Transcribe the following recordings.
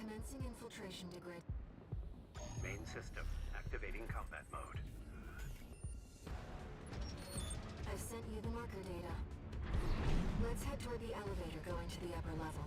Commencing infiltration degrade. Main system activating combat mode. I've sent you the marker data. Let's head toward the elevator going to the upper level.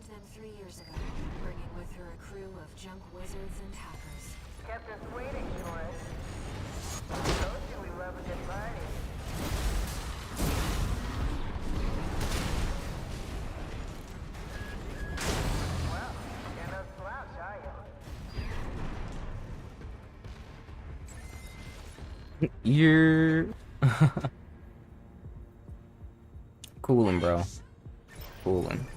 Them 3 years ago, bringing with her a crew of junk wizards and hackers. Kept us waiting, Taurus. Told you we love a good party. Well, you're no slouch, are you? You're coolin', bro. Coolin'.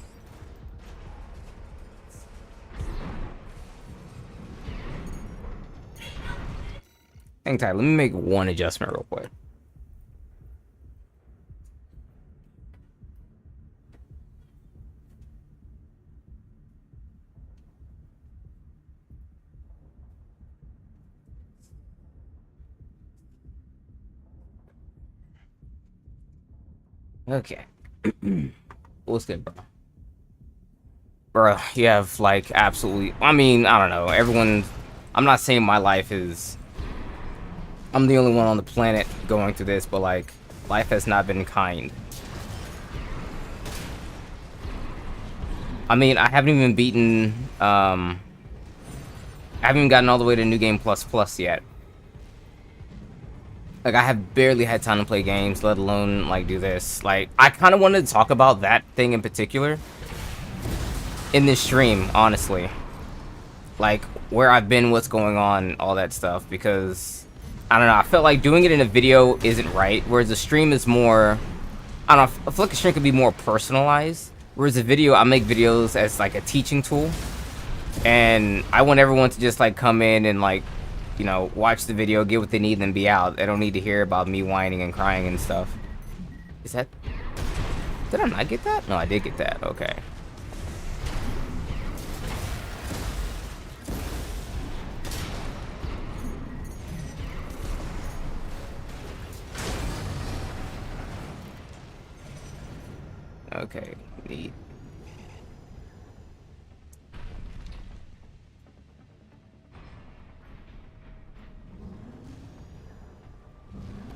Hang tight, let me make one adjustment real quick. Okay. What's good, bro? Bro, you have like absolutely, I mean, I don't know. Everyone, I'm not saying my life is, I'm the only one on the planet going through this, but like, life has not been kind. I mean, I haven't even beaten, I haven't even gotten all the way to New Game Plus Plus yet. Like, I have barely had time to play games, let alone, like, do this. Like, I kind of wanted to talk about that thing in particular in this stream, honestly. Like, where I've been, what's going on, all that stuff, because I don't know, I felt like doing it in a video isn't right, whereas a stream is more, I don't know, I feel like a stream could be more personalized, whereas a video, I make videos as like a teaching tool, and I want everyone to just like come in and like, you know, watch the video, get what they need, and then be out. They don't need to hear about me whining and crying and stuff. Is that, did I not get that? No, I did get that, okay. Okay, neat.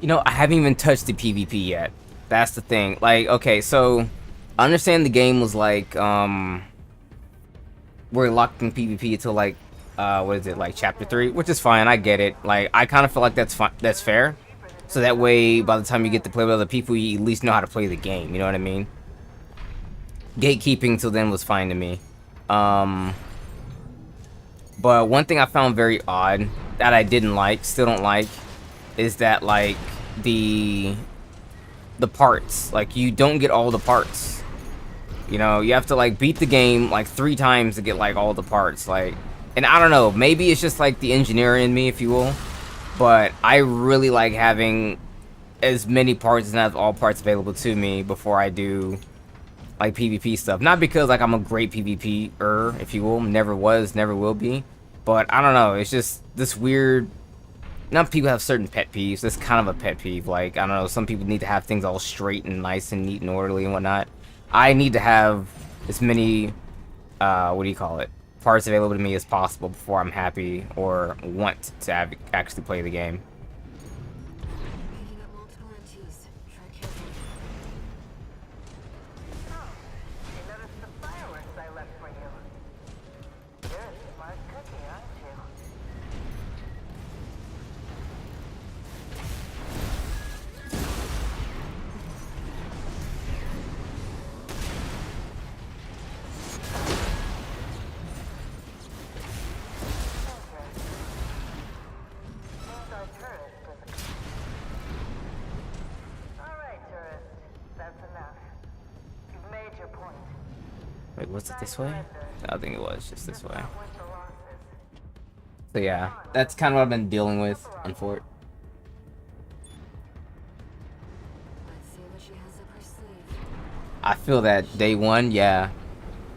You know, I haven't even touched the PvP yet. That's the thing. Like, okay, so I understand the game was like, we're locked in PvP until like, what is it, like chapter 3, which is fine. I get it. Like, I kind of feel like that's fine. That's fair. So that way, by the time you get to play with other people, you at least know how to play the game. You know what I mean? Gatekeeping till then was fine to me. But one thing I found very odd that I didn't like, still don't like, is that like the parts, like you don't get all the parts. You know, you have to like beat the game like 3 times to get like all the parts. Like, and I don't know, maybe it's just like the engineer in me, if you will. But I really like having as many parts and have all parts available to me before I do like PvP stuff. Not because like I'm a great PvPer, if you will, never was, never will be. But I don't know, it's just this weird. Not people have certain pet peeves. That's kind of a pet peeve. Like I don't know, some people need to have things all straight and nice and neat and orderly and whatnot. I need to have as many, what do you call it, parts available to me as possible before I'm happy or want to actually play the game. Picking up multiple MTs. Tread carefully. Oh, you noticed the fireworks I left for you. You're a smart cookie, aren't you? Seems our tourist is Alright, tourist. That's enough. You've made your point. Wait, was it this way? I think it was just this way. Not worth the losses. So yeah, that's kind of what I've been dealing with on Fort. Let's see what she has up her sleeve. I feel that day one, yeah.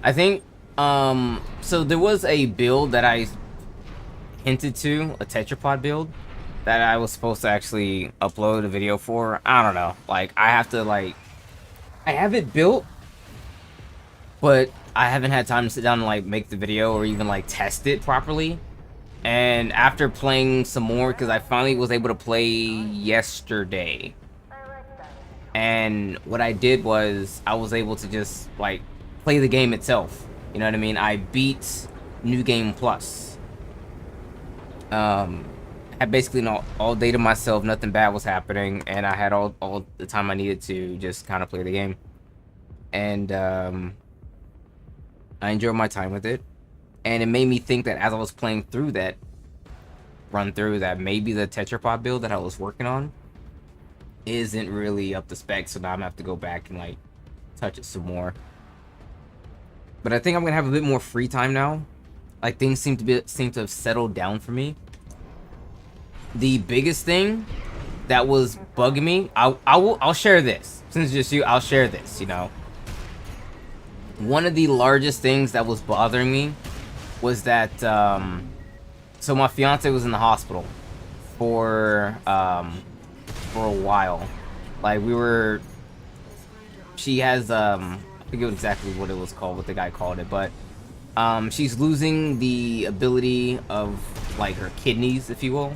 I think, so there was a build that I hinted to, a tetrapod build, that I was supposed to actually upload a video for. I don't know, like, I have to, like, I have it built, but I haven't had time to sit down and, like, make the video or even, like, test it properly. And after playing some more, because I finally was able to play yesterday, I like that. and what I did was I was able to just like play the game itself. You know what I mean? I beat New Game Plus. Had basically all day to myself, nothing bad was happening, and I had all the time I needed to just kind of play the game. And I enjoyed my time with it. And it made me think that as I was playing through that run through, that maybe the tetrapod build that I was working on isn't really up to spec, so now I'm gonna have to go back and like touch it some more. But I think I'm gonna have a bit more free time now. Like things seem to have settled down for me. The biggest thing that was bugging me, I'll share this. Since it's just you, I'll share this, you know. One of the largest things that was bothering me was that so my fiance was in the hospital for a while. Like she has I forget exactly what it was called, what the guy called it, but she's losing the ability of like her kidneys, if you will.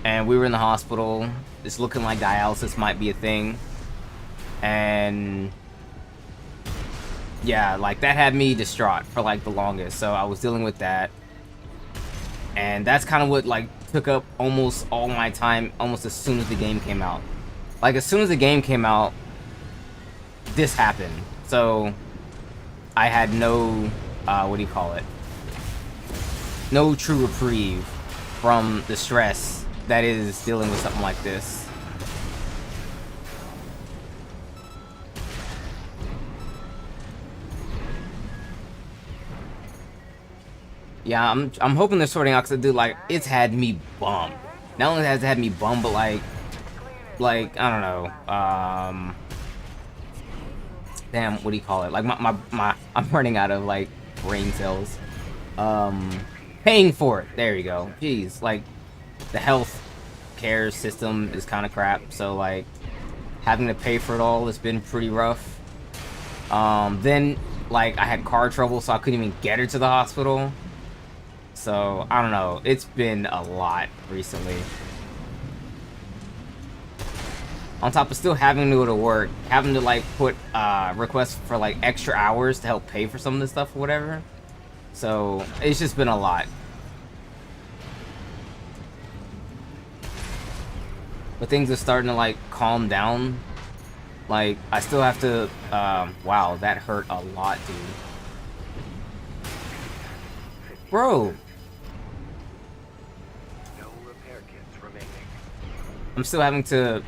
And we were in the hospital. It's looking like dialysis might be a thing. And yeah, like that had me distraught for like the longest. So I was dealing with that. And that's kind of what like took up almost all my time almost as soon as the game came out. Like as soon as the game came out, this happened. So I had no, what do you call it? No true reprieve from the stress that is dealing with something like this. Yeah, I'm hoping they're sorting out, because dude, like, it's had me bummed. Not only has it had me bummed, but like I don't know, damn, what do you call it? Like my I'm running out of like brain cells. Paying for it. There you go. Jeez, like the health care system is kind of crap. So like having to pay for it all has been pretty rough. Then like I had car trouble, so I couldn't even get her to the hospital. So, I don't know. It's been a lot recently. On top of still having to go to work, having to, like, put requests for, like, extra hours to help pay for some of this stuff or whatever. So, it's just been a lot. But things are starting to, like, calm down. Like, I still have to... wow, that hurt a lot, dude. Bro! I'm still having to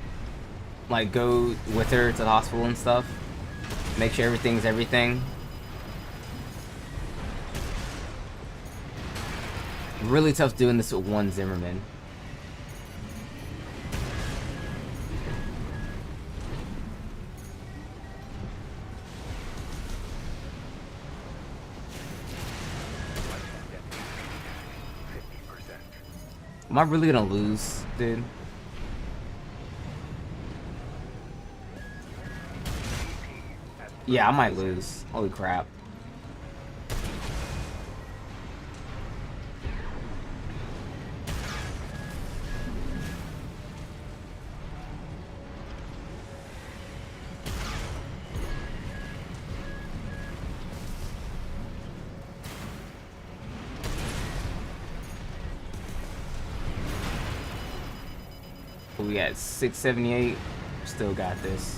like go with her to the hospital and stuff, make sure everything's everything. Really tough doing this with one Zimmerman. Am I really gonna lose, dude? Yeah, I might lose. Holy crap. We got 678. Still got this.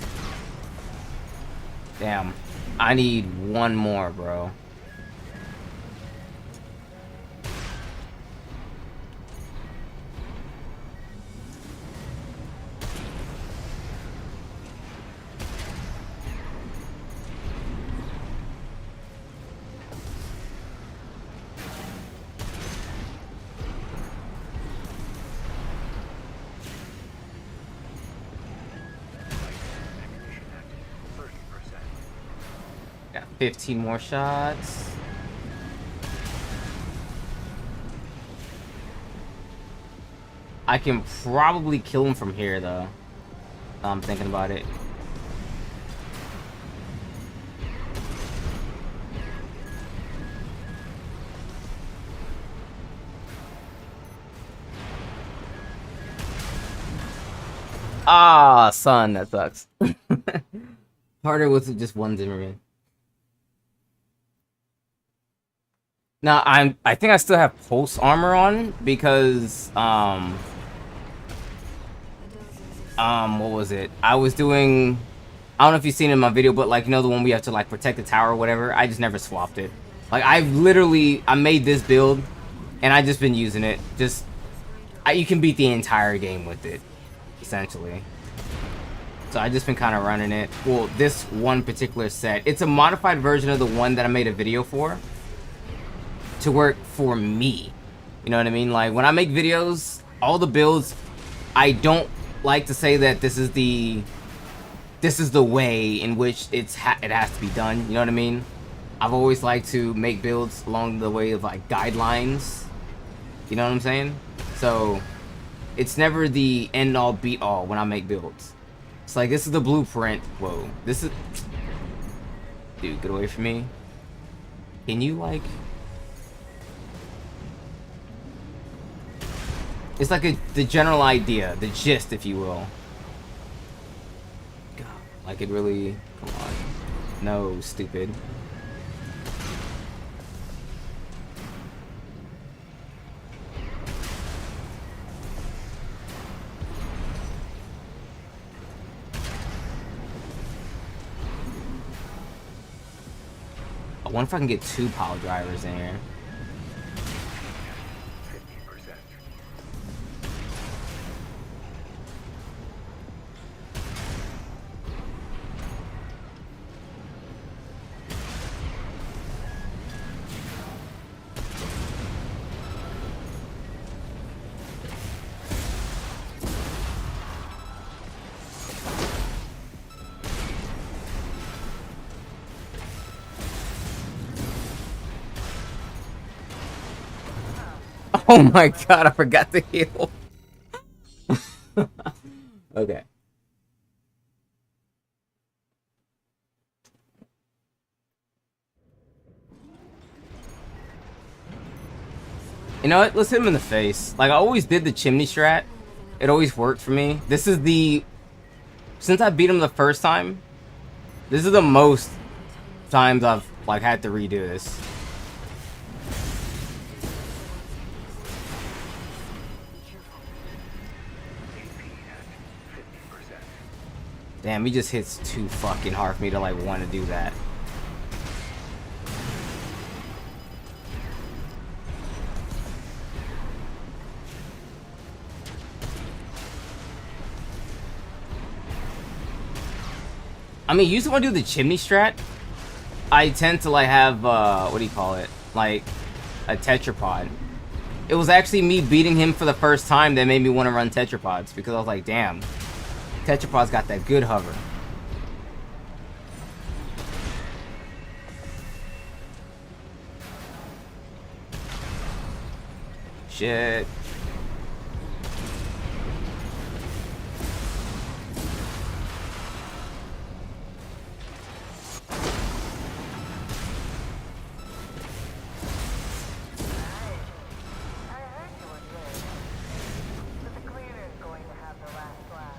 Damn. I need one more, bro. Ammunition active. 30%. Got 15 more shots. I can probably kill him from here, though. I'm thinking about it. Ah, son, that sucks. Harder with just one Zimmerman. Now I think I still have pulse armor on because what was it? I was doing, I don't know if you've seen it in my video, but like, you know, the one we have to like protect the tower or whatever. I just never swapped it. Like I made this build and I just been using it. Just you can beat the entire game with it, essentially. So I just been kind of running it. Well, this one particular set, it's a modified version of the one that I made a video for to work for me. You know what I mean? Like when I make videos, all the builds, I don't like to say that this is the way in which it has to be done. You know what I mean? I've always liked to make builds along the way of like guidelines. You know what I'm saying? So it's never the end all be all when I make builds. It's like, this is the blueprint. Whoa, this is, dude, get away from me. Can you like, it's like the general idea, the gist, if you will. God, like it really, come on. No, stupid. I wonder if I can get 2 pile drivers in here. 50%. Oh my god, I forgot to heal. Okay. You know what? Let's hit him in the face. Like, I always did the chimney strat. It always worked for me. This is the... Since I beat him the first time, this is the most times I've, like, had to redo this. Damn, he just hits too fucking hard for me to, like, want to do that. I mean, usually when I do the chimney strat, I tend to, like, have, what do you call it? Like, a tetrapod. It was actually me beating him for the first time that made me want to run tetrapods, because I was like, damn. Tetrapod's got that good hover. Shit.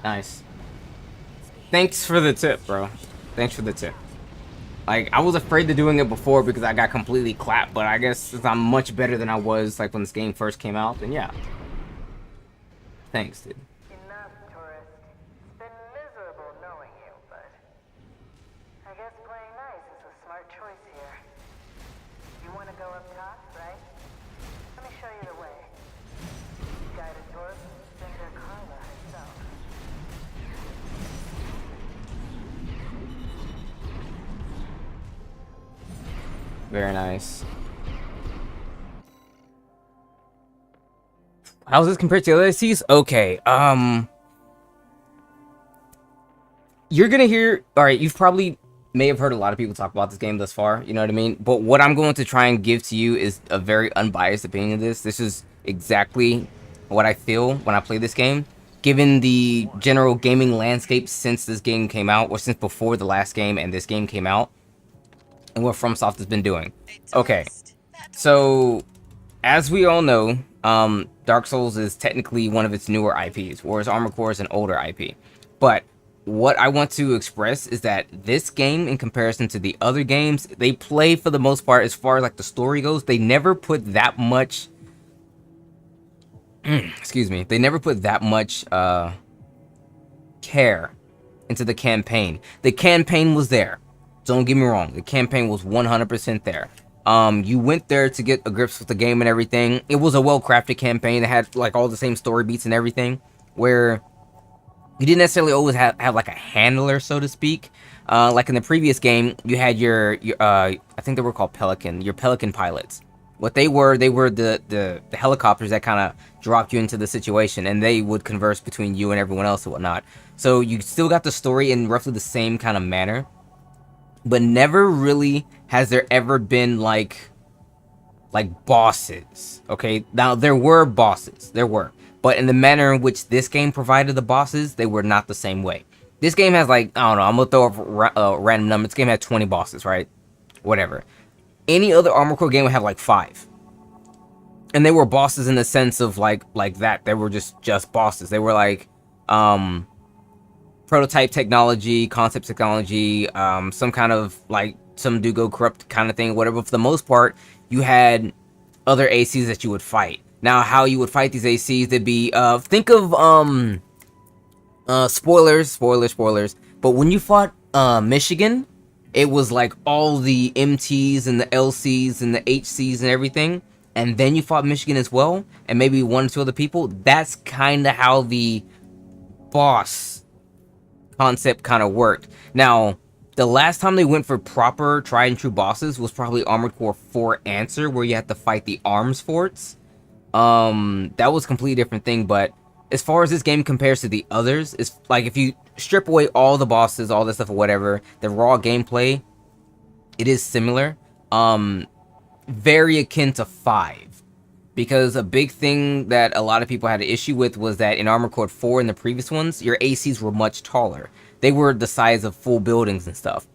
Nice. Thanks for the tip, bro. Thanks for the tip. Like, I was afraid of doing it before because I got completely clapped, but I guess since I'm much better than I was, like, when this game first came out, then yeah. Thanks, dude. Enough, tourist. It's been miserable knowing you, but I guess playing nice is a smart choice here. You want to go up top, right? Let me show you the way. Guided tour, Senator Carla herself. Very nice. How's this compared to the other ICs? Okay, you're gonna hear, alright, you've probably may have heard a lot of people talk about this game thus far, you know what I mean? But what I'm going to try and give to you is a very unbiased opinion of this. This is exactly what I feel when I play this game, given the general gaming landscape since this game came out, or since before the last game and this game came out, and what FromSoft has been doing. Okay, so as we all know, Dark Souls is technically one of its newer IPs, whereas Armored Core is an older IP. But what I want to express is that this game, in comparison to the other games, they play, for the most part, as far as like the story goes, they never put that much excuse me, they never put that much care into the campaign. The campaign was there, don't get me wrong, the campaign was 100% there. You went there to get a grips with the game and everything. It was a well-crafted campaign. It had like all the same story beats and everything, where you didn't necessarily always have like a handler, so to speak. Like in the previous game, you had your I think they were called Pelican, your Pelican pilots. What they were the helicopters that kind of dropped you into the situation, and they would converse between you and everyone else and whatnot. So you still got the story in roughly the same kind of manner, but never really has there ever been like bosses. Okay, now there were bosses, but in the manner in which this game provided the bosses, they were not the same way. This game has like, I don't know, I'm gonna throw a random number. This game had 20 bosses, right? Whatever. Any other Armored Core game would have like 5, and they were bosses in the sense of like that. They were just bosses. They were like prototype technology, concept technology, some kind of like some do go corrupt kind of thing, whatever. For the most part, you had other ACs that you would fight. Now, how you would fight these ACs, they'd be think of spoilers, but when you fought Michigan, it was like all the MTs and the LCs and the HCs and everything, and then you fought Michigan as well, and maybe 1 or 2 other people. That's kind of how the boss concept kind of worked. Now, the last time they went for proper tried and true bosses was probably Armored Core 4 Answer, where you had to fight the arms forts. That was a completely different thing. But as far as this game compares to the others, it's like if you strip away all the bosses, all this stuff or whatever, the raw gameplay, it is similar. Very akin to 5. Because a big thing that a lot of people had an issue with was that in Armored Core 4 and the previous ones, your ACs were much taller. They were the size of full buildings and stuff.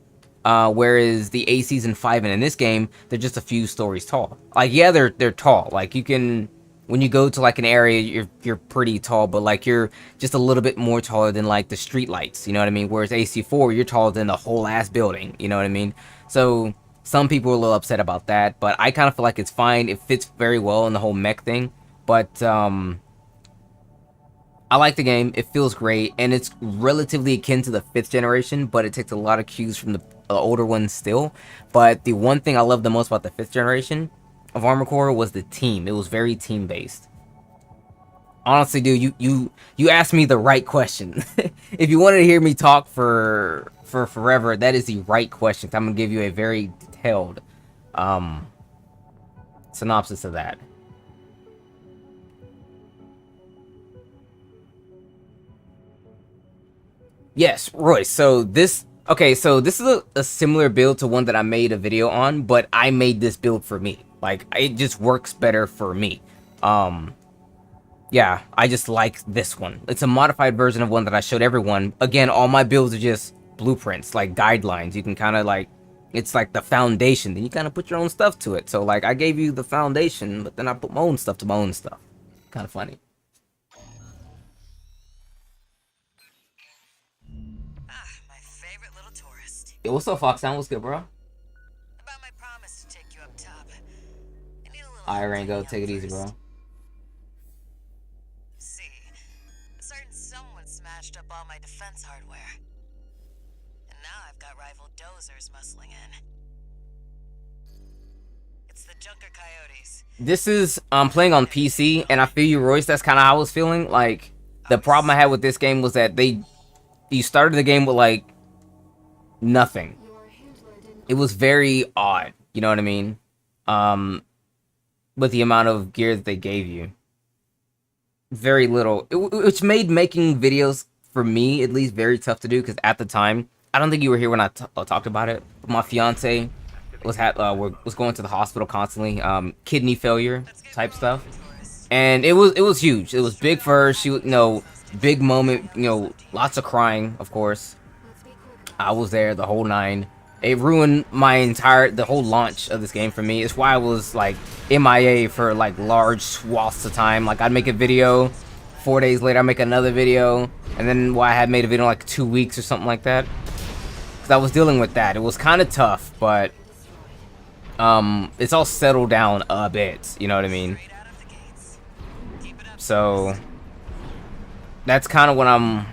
Whereas the ACs in 5 and in this game, they're just a few stories tall. Like, yeah, they're tall. Like, you can, when you go to like an area, you're pretty tall, but like you're just a little bit more taller than like the street lights, you know what I mean? Whereas AC4, you're taller than the whole ass building, you know what I mean? So some people are a little upset about that, but I kind of feel like it's fine. It fits very well in the whole mech thing. But I like the game. It feels great, and it's relatively akin to the 5th generation, but it takes a lot of cues from the older ones still. But the one thing I love the most about the 5th generation of Armored Core was the team. It was very team-based. Honestly, dude, you asked me the right question. If you wanted to hear me talk for forever, that is the right question. I'm gonna give you a very detailed synopsis of that. Yes, Royce. So this is a similar build to one that I made a video on, but I made this build for me. Like, it just works better for me. Yeah, I just like this one. It's a modified version of one that I showed everyone. Again, all my builds are just blueprints, like guidelines. You can kind of like, it's like the foundation. Then you kind of put your own stuff to it. So like, I gave you the foundation, but then I put my own stuff to my own stuff. Kind of funny. Yo, what's up, Foxhound? What's good, bro? About my promise to take you up top. I need a little Alright, help Rango, getting take out it easy, first. bro. See, a certain someone smashed up all my defense hardware. And now I've got rival dozers muscling in. It's the Junker Coyotes. This is I'm playing on PC, and I feel you, Royce. That's kind of how I was feeling. Like, the problem I had with this game was that you started the game with like nothing. Your handler didn't. It was very odd. You know what I mean? With the amount of gear that they gave you, very little, which made making videos for me at least very tough to do. Because at the time, I don't think you were here when I talked about it. My fiance was going to the hospital constantly, kidney failure type stuff, and it was huge. It was big for her. She, big moment. Lots of crying, of course. Let's be quick. I was there the whole 9. It ruined the whole launch of this game for me. It's why I was like MIA for like large swaths of time. Like, I'd make a video, 4 days later I'd make another video, and then I had made a video in like 2 weeks or something like that. Cause I was dealing with that. It was kind of tough, but it's all settled down a bit. You know what I mean? Straight out of the gates. Keep it up. So that's kind of what I'm.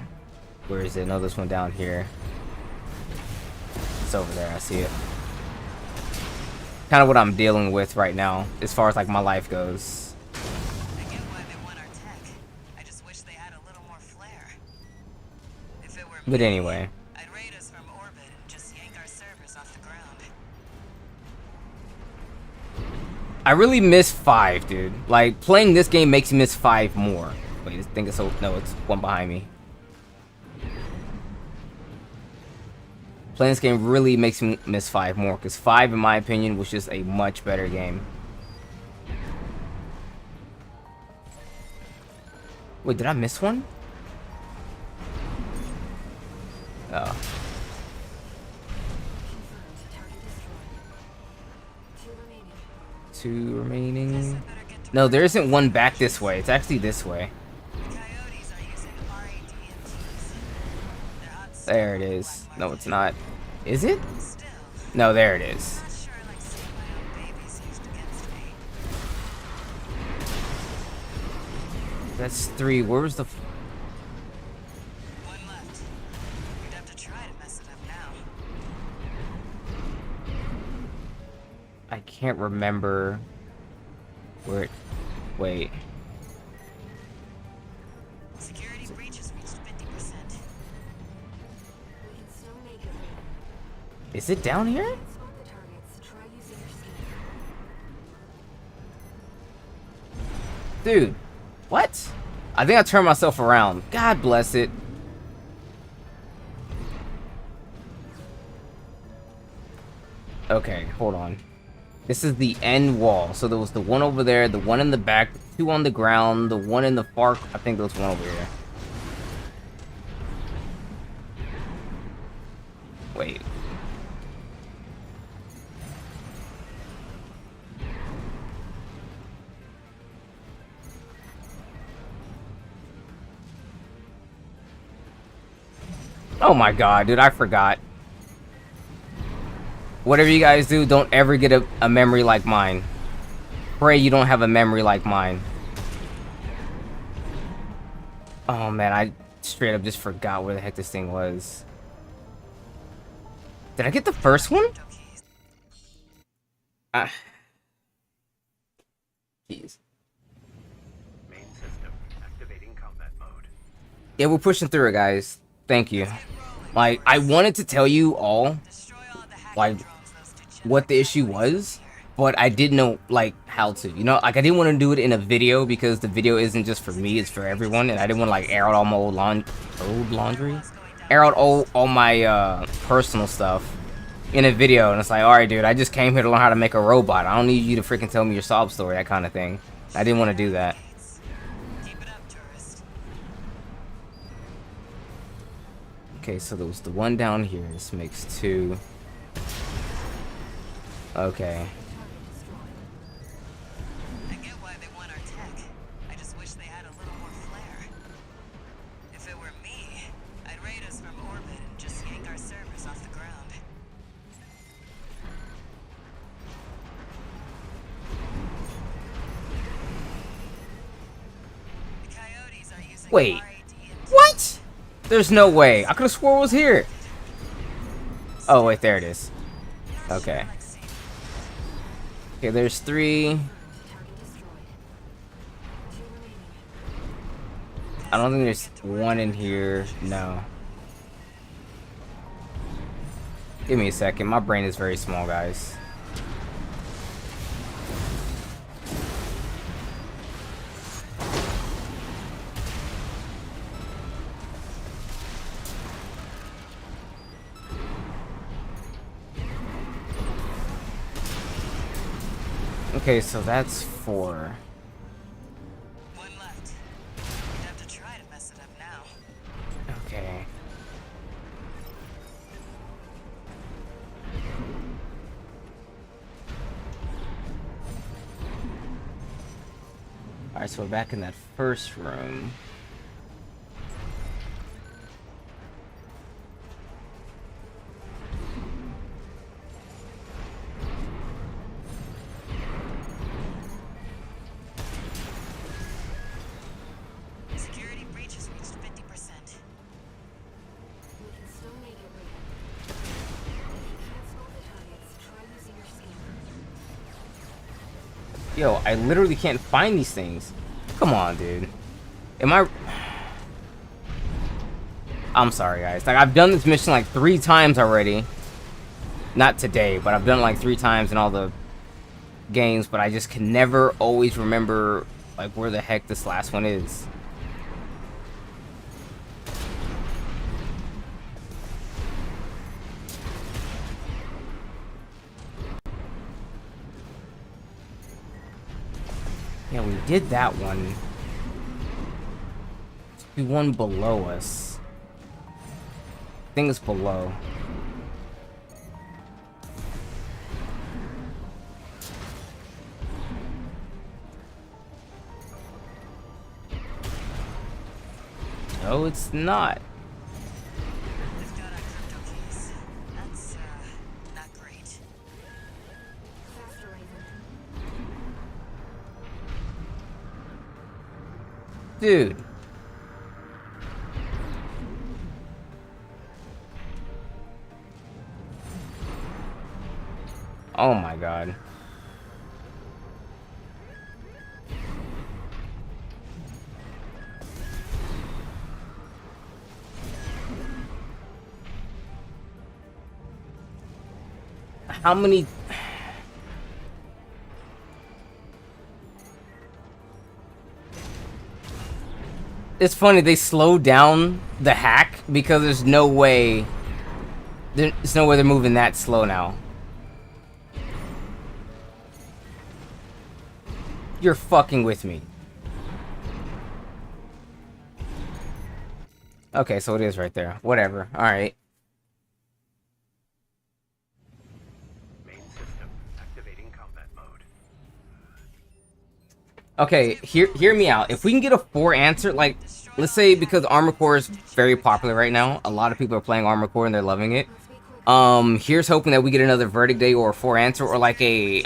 Where is it? No, this one down here. It's over there. I see it. Kind of what I'm dealing with right now, as far as like my life goes. I get why they want our tech. I just wish they had a little more flair. If it were But me, anyway, I'd raid us from orbit and just yank our servers off the ground. I really miss 5, dude. Like, playing this game makes me miss 5 more. Wait, I think it's so. No, it's one behind me. Playing this game really makes me miss 5 more, because 5, in my opinion, was just a much better game. Wait, did I miss one? Oh. Confirmed. Target destroyed. 2 remaining. 2 remaining. No, there isn't one back this way. It's actually this way. The Coyotes are using RADMTs. They're hot There it stuff is. on No, black it's not. Is it? market. Still, No, there it is. not sure I like seeing my own babies used against me. That's 3. Where was the... One left. We'd have to try to mess it up now. I can't remember where it... Wait. Security breach has reached 50%. We can still make it. Is it down here? Can't spot the targets. Try using your scanner. Dude. What? I think I turned myself around. God bless it. Okay, hold on. This is the end wall. So there was the one over there, the one in the back, 2 on the ground, the one in the far... I think there was one over here. Wait. Oh my god, dude, I forgot. Whatever you guys do, don't ever get a memory like mine. Pray you don't have a memory like mine. Oh man, I straight up just forgot where the heck this thing was. Did I get the first one? Ah. Jeez. Main system activating combat mode. Yeah, we're pushing through it, guys. Thank you. Like, I wanted to tell you all, like, what the issue was, but I didn't know, like, how to. You know, like, I didn't want to do it in a video because the video isn't just for me, it's for everyone, and I didn't want to, like, air out all my old laundry? Air out all my, personal stuff in a video, and it's like, alright, dude, I just came here to learn how to make a robot. I don't need you to freaking tell me your sob story, that kind of thing. I didn't want to do that. Keep it up, tourist. Okay, so there was the one down here. This makes 2. Okay. I get why they want our tech. I just wish they had a little more flair. If it were me, I'd raid us from orbit and just yank our servers off the ground. Wait. What? There's no way. I could have swore it was here. Oh, wait, there it is. Okay. Okay, there's 3. Target destroyed. 2 remaining. I don't think there's 1 in here. No. Give me a second. My brain is very small, guys. Okay, so that's 4. One left. You'd have to try to mess it up now. Okay. Alright, so we're back in that first room. Security breach has reached 50%. We can still make it, Rubicon. If you can't spot the targets, try using your scanner. Yo, I literally can't find these things. Come on, dude. Am I... I'm sorry, guys. Like, I've done this mission like 3 times already. Not today, but I've done it like 3 times in all the games, but I just can never always remember, like, where the heck this last one is. Yeah, we did that one. The one below us. I think it's below. No, it's not. We've got our crypto keys. That's, not great. Faster, Raven. Dude. Oh my god. How many... It's funny, they slowed down the hack because there's no way... There's no way they're moving that slow now. You're fucking with me. Okay, so it is right there. Whatever. Alright. Main system activating combat mode. Okay, hear me out. If we can get a 4 answer, like, let's say because Armor Core is very popular right now. A lot of people are playing Armor Core and they're loving it. Here's hoping that we get another Verdict Day or a 4 answer or like a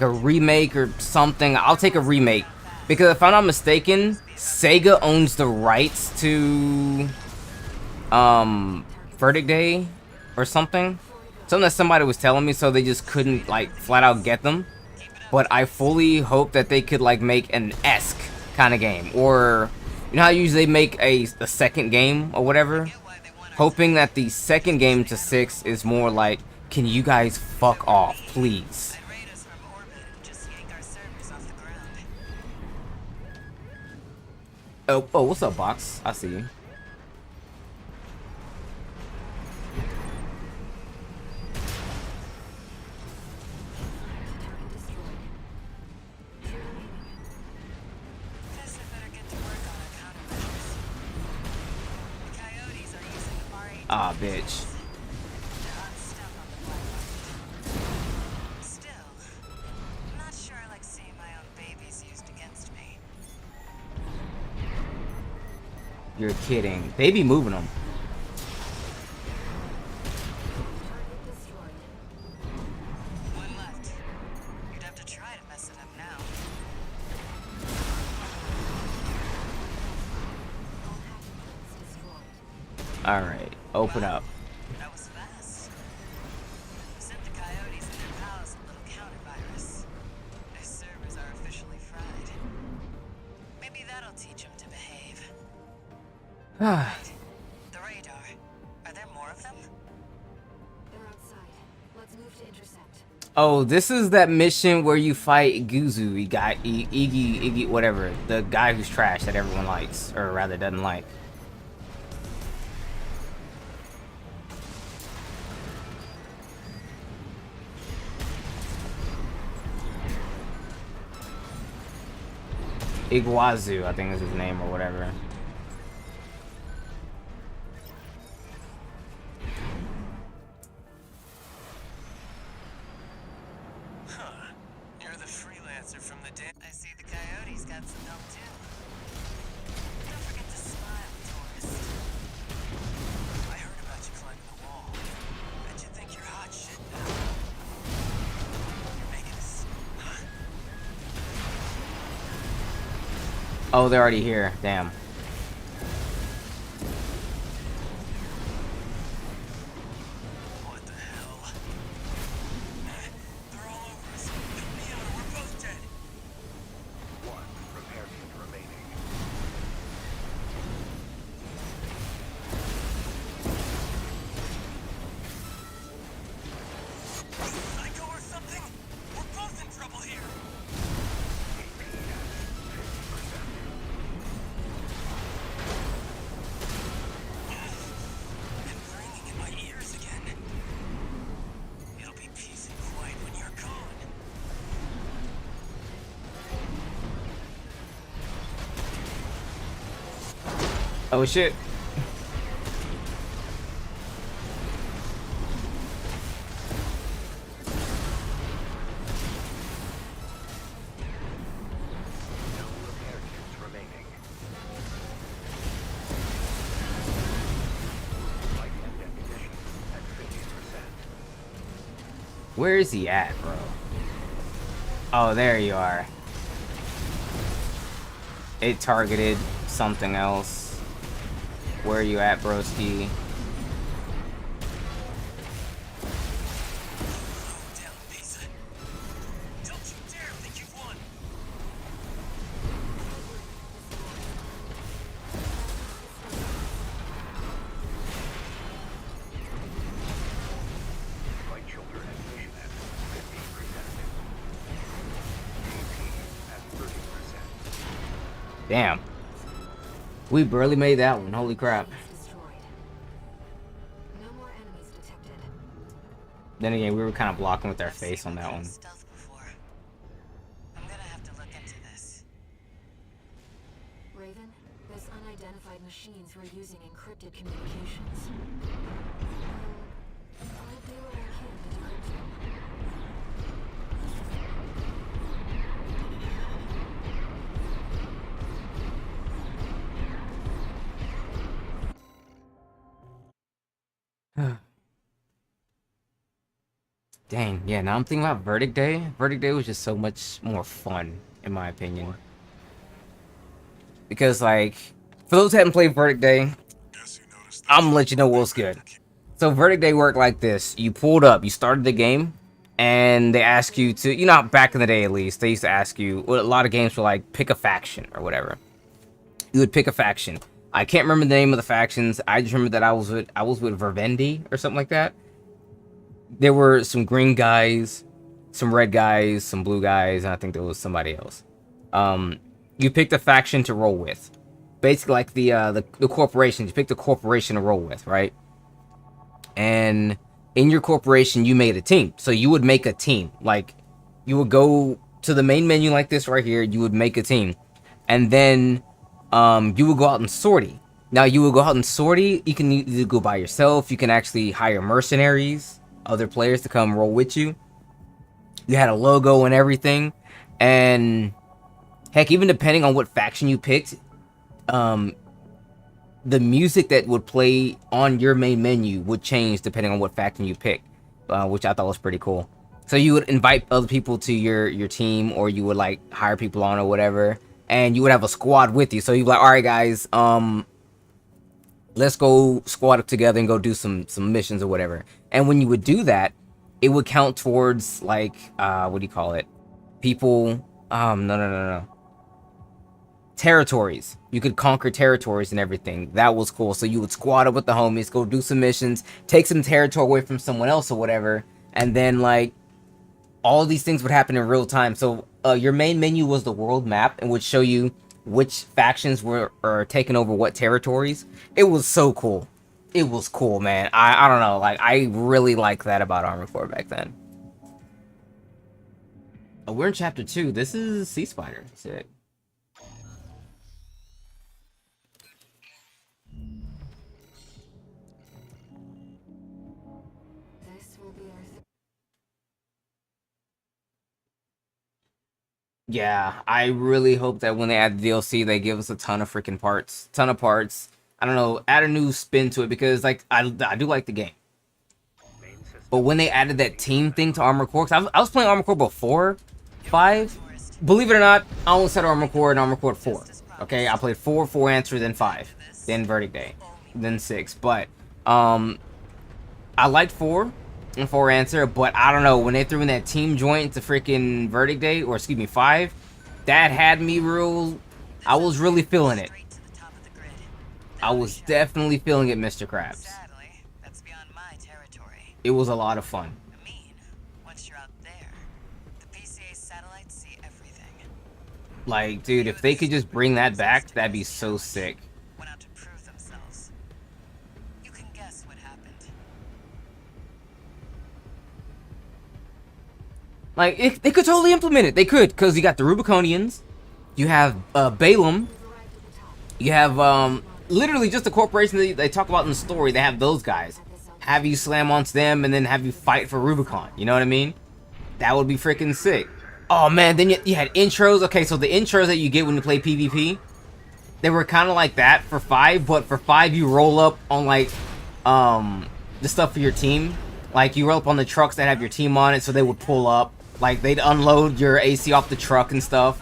remake or something. I'll take a remake because if I'm not mistaken, Sega owns the rights to Verdict Day or something. Something that somebody was telling me, so they just couldn't like flat out get them. But I fully hope that they could like make an esque kind of game, or you know how usually they make a second game or whatever. Hoping that the second game to 6 is more like, can you guys fuck off, please? Oh, what's up, Box? I see you. Target destroyed. 2 remaining. Guess I better get to work on our countermeasures. The coyotes are using the R8 Ah, bitch. to unstuff on the black market. Still, I'm not sure I like seeing my own babies used against me. You're kidding. They be moving them. Target destroyed. One left. You'd have to try to mess it up now. Alright, open up. That was fast. Sent the coyotes and their pals a little counter-virus. Their servers are officially fried. Maybe that'll teach them to behave. The radar. Are there more of them? They're outside. Let's move to intercept. Oh, this is that mission where you fight Guzu, Iggy, whatever. The guy who's trash that everyone likes, or rather doesn't like. Iguazu, I think is his name or whatever. Huh. You're the freelancer from the day. I see the coyotes got some help too. Don't forget to smile, tourist. I heard about you climbing the wall. Bet you think you're hot shit now. You're making us. Huh? Oh, they're already here. Damn. What the hell? They're all over us. Help me out, we're both dead. One repair kit remaining. Psycho or something? We're both in trouble here. And ringing in my ears again. It'll be peace and quiet when you're gone. Oh shit. No repair kits remaining. Light and ammunition at 50%. Where is he at, bro? Oh, there you are. It targeted something else. Where are you at, broski? Down, Pizza. Don't you dare think you've won. Light shoulder ammunition at 15%. AP at 30%. Damn. We barely made that one. Holy crap. Destroyed. No more enemies detected. Then again, we were kind of blocking with our face on that one. Stealth before. I'm gonna have to look into this. Raven, those unidentified machines were using encrypted communications. I'll do what I can to decrypt them. Dang, yeah, now I'm thinking about Verdict Day. Verdict Day was just so much more fun, in my opinion. Because, like, for those who haven't played Verdict Day, I'm gonna let you know what's good. So Verdict Day worked like this. You pulled up, you started the game, and they ask you to, you know, back in the day at least, they used to ask you, well, a lot of games were like, pick a faction or whatever. You would pick a faction. I can't remember the name of the factions. I just remember that I was with Vervendi or something like that. There were some green guys, some red guys, some blue guys, and I think there was somebody else. You picked a faction to roll with. Basically like the corporation. You picked a corporation to roll with, right? And in your corporation, you made a team. So you would make a team. Like, you would go to the main menu like this right here. You would make a team. And then you would go out and sortie. Now, you would go out and sortie. You can either go by yourself. You can actually hire mercenaries, other players to come roll with you. You had a logo and everything. And heck, even depending on what faction you picked, the music that would play on your main menu would change depending on what faction you picked, which I thought was pretty cool. So you would invite other people to your team, or you would like hire people on or whatever, and you would have a squad with you. So you'd be like, all right, guys, let's go squad up together and go do some missions or whatever. And when you would do that, it would count towards like what do you call it? People no. Territories. You could conquer territories and everything. That was cool. So you would squad up with the homies, go do some missions, take some territory away from someone else or whatever, and then like all these things would happen in real time. So your main menu was the world map and would show you which factions were taking over what territories. It was so cool. It was cool, man. I don't know, like I really liked that about Armored Core back then. Oh, we're in chapter 2. This is Sea Spider. Sick. This will be our Yeah, I really hope that when they add the DLC, they give us a ton of freaking parts. Ton of parts. I don't know, add a new spin to it because like I do like the game. Main system. But when they added that team thing to Armored Core, 'cause I was playing Armored Core before 5. Believe it or not, I only started Armored Core and Armored Core 4. Okay, I played 4 Answer, then 5, then Verdict Day, then 6. But I liked 4 and 4 Answer, but I don't know, when they threw in that team joint to freaking Verdict Day, or excuse me, 5, that had me real. I was really feeling it. Straight to the top of the grid. I was definitely feeling it, Mr. Krabs. Sadly, that's beyond my territory. It was a lot of fun. I mean, once you're out there, the PCA satellites see everything. Like, dude, if they could just bring that back, that'd be so sick. Went out to prove themselves. You can guess what happened. Like, they could totally implement it. They could, because you got the Rubiconians, you have Balaam, you have literally just the corporation that they talk about in the story. They have those guys. Have you slam onto them and then have you fight for Rubicon. You know what I mean? That would be freaking sick. Oh man, then you had intros. Okay, so the intros that you get when you play PvP, they were kind of like that for 5, but for 5 you roll up on like the stuff for your team. Like you roll up on the trucks that have your team on it, so they would pull up. Like they'd unload your AC off the truck and stuff.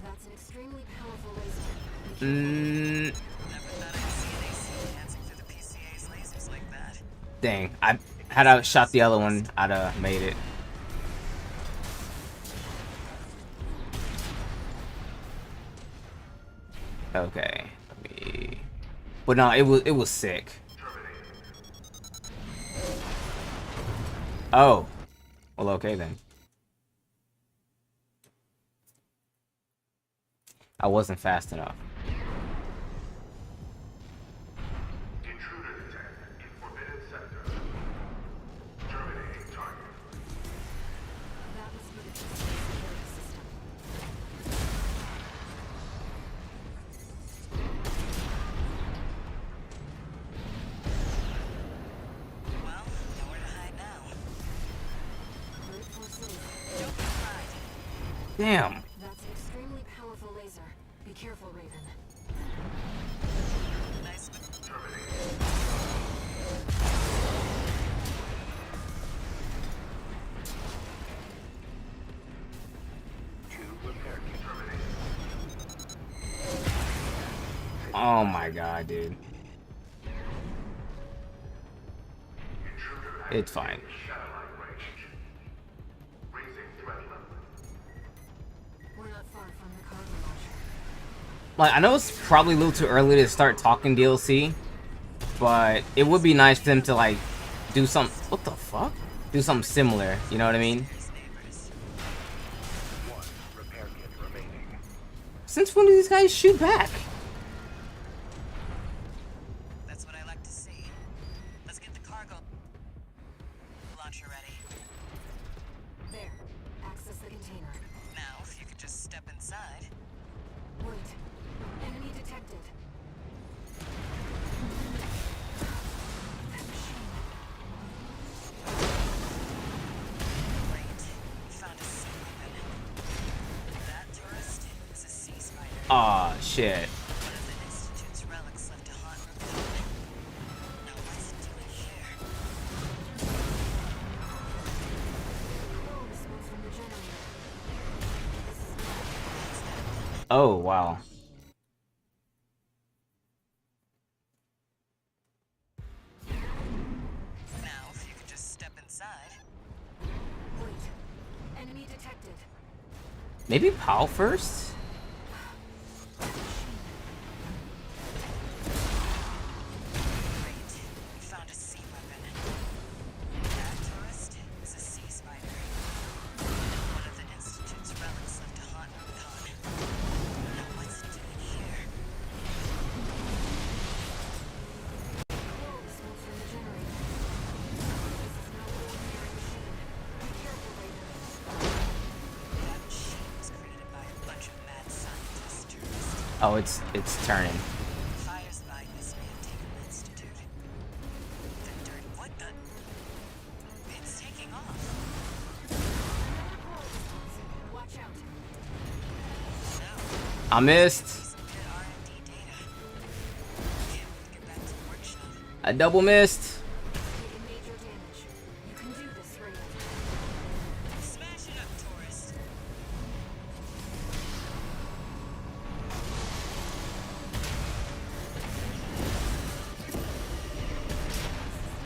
That's an extremely powerful laser. Mm, Never thought I'd see an AC dancing through the PCA's lasers like that. dang, had I shot the other one, I'd have made it. Okay, let me. But no, it was sick. Oh, well, okay then. I wasn't fast enough. Intruder detected in forbidden sector. Terminating target. That was for the PCA security system. Well, nowhere to hide now. Brute force laser. Don't be fried. Damn. That's an extremely powerful laser. Be careful, Raven. Nice but Two repair kit. Oh my god, dude. It's fine. Satellite range. Raising threat level. We're not far from the cargo launcher. Like, I know it's probably a little too early to start talking DLC, but it would be nice for them to, like, do some... What the fuck? Do something similar, you know what I mean? these neighbors. One repair kit remaining. Since when do these guys shoot back? That's what I like to see. Let's get the cargo launcher ready. There. Access the container. Now, if you could just step inside. Wait. Enemy detected. That machine. Great. Found a sea weapon. That tourist is a sea spider. Aw, shit. One of the Institute's relics left to haunt Rubicon. Now what's it doing here? Oh, smoke from the generator. This is Oh, wow. Maybe POW first? Great. We found a sea weapon. That tourist is a sea spider. One of the Institute's relics left to haunt Rubicon. Now what's it doing here? The smoke from the generator. This is no ordinary machine. Be careful, Raven. That machine was created by a bunch of mad scientists, tourists. Oh, it's turning. Fires by this may have taken the Institute. The dirt. What the? It's taking off. Watch out. No. I missed. Some good R&D data. Can't wait to get back to the workshop. I double missed. Taking major damage. You can do this, Raven. Smash it up, tourist.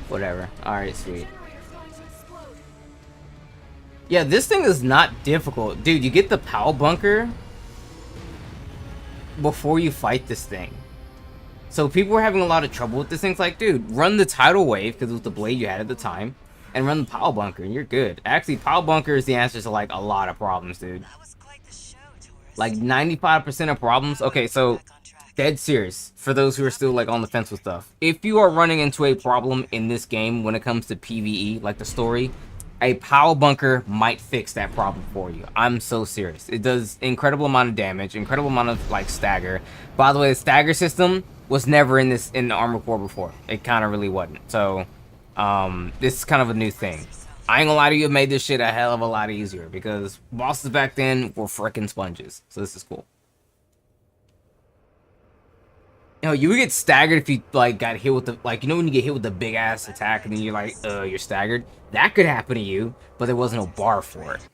Whatever. Alright, sweet. Generator's going to explode. Yeah, this thing is not difficult. Dude, you get the POW bunker before you fight this thing. So people were having a lot of trouble with this thing. It's like, dude, run the tidal wave, because it was the blade you had at the time, and run the POW bunker, and you're good. Actually, POW bunker is the answer to, like, a lot of problems, dude. That was quite the show, tourist. Like, 95% of problems. Okay, so, Back on track. dead serious, for those who are still, like, on the fence with stuff. If you are running into a problem in this game when it comes to PvE, like the story, a POW bunker might fix that problem for you. I'm so serious. It does incredible amount of damage, incredible amount of, like, stagger. By the way, the stagger system was never in the Armored Core before. It kind of really wasn't. So, this is kind of a new thing. I ain't gonna lie to you, it made this shit a hell of a lot easier, because bosses back then were frickin' sponges. So this is cool. You know, you would get staggered if you, like, got hit with the, like, you know when you get hit with the big ass attack and then you're like, you're staggered? That could happen to you, but there wasn't no bar for it.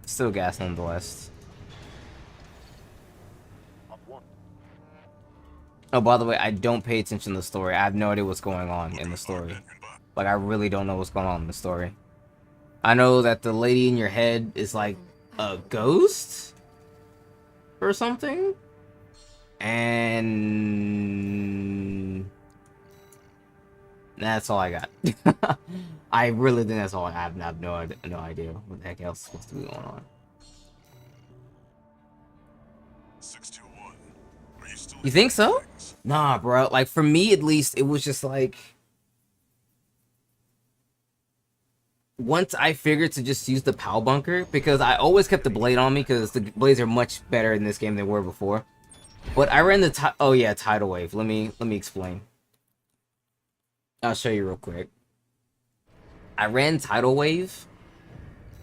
Still gas nonetheless. Oh, by the way, I don't pay attention to the story. I have no idea what's going on in the story. Like, I really don't know what's going on in the story. I know that the lady in your head is like a ghost or something, and that's all I got. I really think that's all I have. I have no idea what the heck else is supposed to be going on. 621. Are you still? You think so? Nah, bro. Like, for me at least, it was just like, once I figured to just use the POW bunker, because I always kept the blade on me, because the blades are much better in this game than they were before. But I ran the oh yeah, tidal wave. Let me explain. I'll show you real quick. I ran tidal wave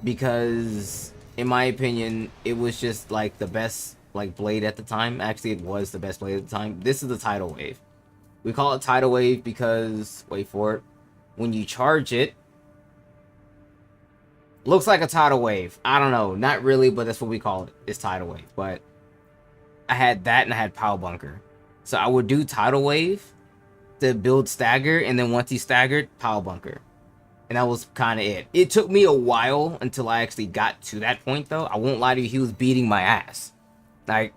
because, in my opinion, it was just like the best like blade at the time. Actually, it was the best blade at the time. This is the tidal wave. We call it tidal wave because, wait for it, when you charge it, looks like a tidal wave. I don't know, not really, but that's what we call it. It's tidal wave. But I had that and I had POW bunker. So I would do tidal wave to build stagger, and then once he staggered, POW bunker. And that was kind of it. It took me a while until I actually got to that point, though. I won't lie to you, he was beating my ass. Like,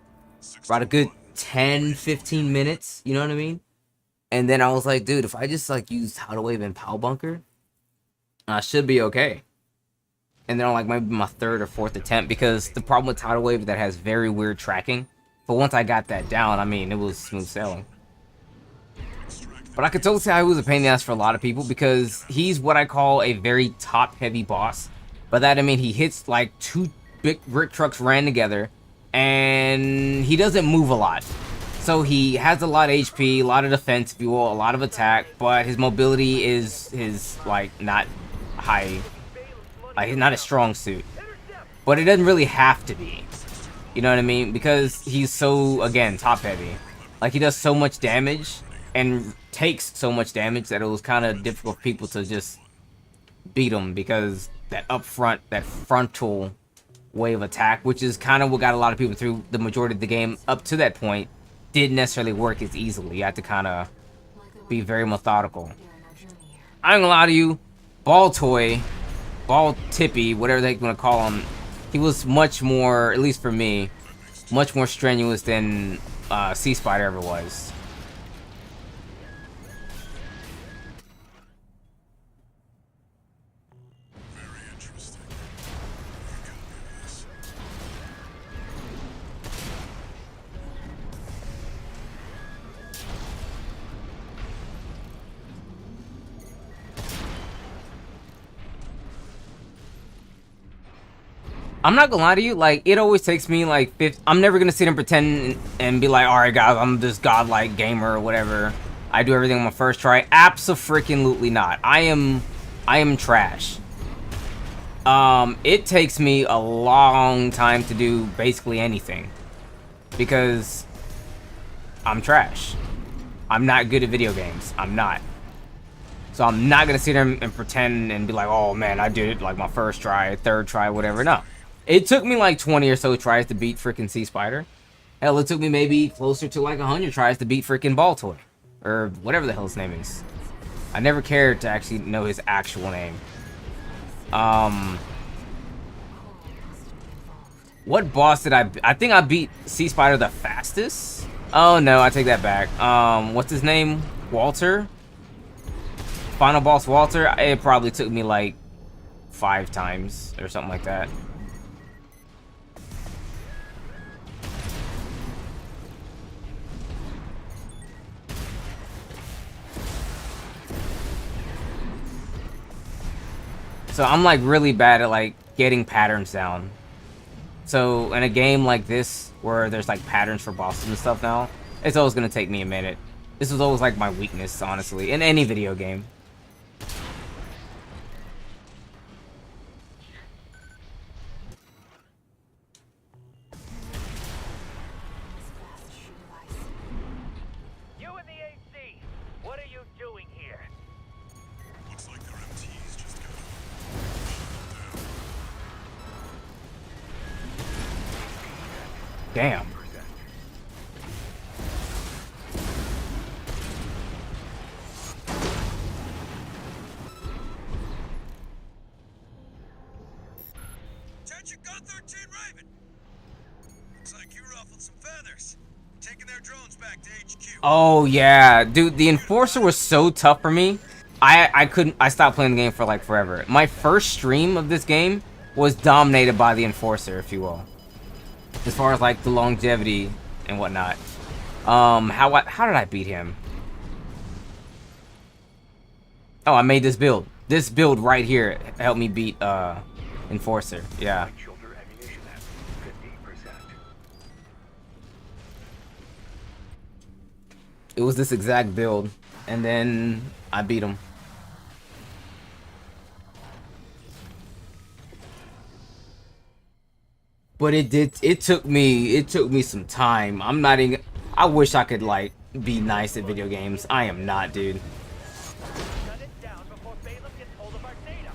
about a good 10-15 minutes, you know what I mean? And then I was like, dude, if I just like use tidal wave and POW bunker, I should be okay. And then on like maybe my third or fourth attempt, because the problem with tidal wave is that it has very weird tracking. But once I got that down, I mean, it was smooth sailing. But I could totally see how he was a pain in the ass for a lot of people, because he's what I call a very top-heavy boss. By that I mean he hits like 2 big brick trucks ran together, and he doesn't move a lot. So he has a lot of HP, a lot of defense, if you will, a lot of attack, but his mobility is like not high, like not a strong suit. But it doesn't really have to be. You know what I mean? Because he's so, again, top-heavy. Like, he does so much damage and takes so much damage that it was kind of difficult for people to just beat him, because that up front, that frontal wave attack, which is kind of what got a lot of people through the majority of the game up to that point, didn't necessarily work as easily. You had to kind of be very methodical. During our journey. I ain't gonna lie to you, Ball Toy, Ball Tippy, whatever they want to call him, he was much more, at least for me, much more strenuous than Sea Spider ever was. Very interesting. You copy this. I'm not gonna lie to you, like, it always takes me like I'm never gonna sit and pretend and be like, alright guys, I'm this godlike gamer or whatever. I do everything on my first try. Abso-freaking-lutely not. I am trash. It takes me a long time to do basically anything. Because I'm trash. I'm not good at video games. I'm not. So I'm not gonna sit there and pretend and be like, oh man, I did it like my first try, third try, whatever. No. It took me like 20 or so tries to beat freaking Sea Spider. Hell, it took me maybe closer to like 100 tries to beat freaking Ball Toy. Or whatever the hell his name is. I never cared to actually know his actual name. What boss did I think I beat Sea Spider the fastest? Oh no, I take that back. What's his name? Walter? Final boss Walter? It probably took me like 5 times or something like that. So I'm like really bad at like getting patterns down. So in a game like this where there's like patterns for bosses and stuff now, it's always gonna take me a minute. This was always like my weakness, honestly, in any video game. You and the AC, what are you doing here? Looks like their MTs just got Damn. Attention, Gun 13 Raven. Looks like you ruffled some feathers. Taking their drones back to HQ. Oh yeah, dude, the Enforcer was so tough for me. I stopped playing the game for like forever. My first stream of this game was dominated by the Enforcer, if you will. As far as like the longevity and whatnot. How did I beat him? Oh, I made this build. This build right here helped me beat Enforcer. Yeah. Shoulder ammunition at 50%. It was this exact build, and then I beat him. But it took me some time. I'm not even, I wish I could like be nice at video games. I am not, dude. Shut it down before Balaam gets hold of our data.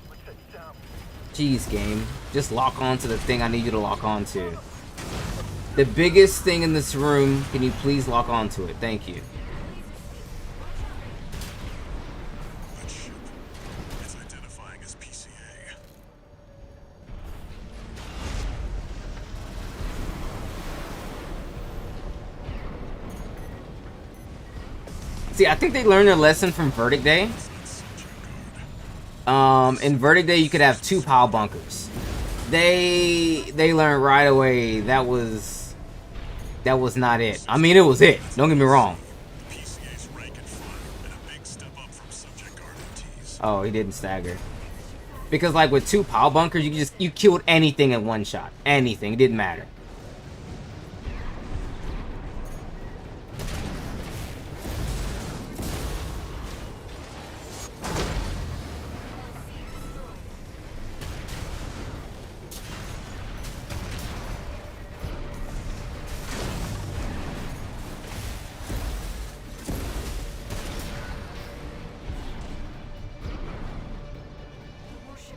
What's that sound? Jeez, game. Just lock on to the thing I need you to lock on to. The biggest thing in this room, can you please lock on to it? Thank you. that ship. It's identifying as PCA. See, I think they learned their lesson from Verdict Day. In Verdict Day, you could have 2 pile bunkers. They learned right away that was not it. I mean, it was it. Don't get me wrong. PCA's rank and file, and a big step up from subject guard MTs. Oh, he didn't stagger. Because like with 2 pile bunkers, you killed anything in one shot. Anything. It didn't matter.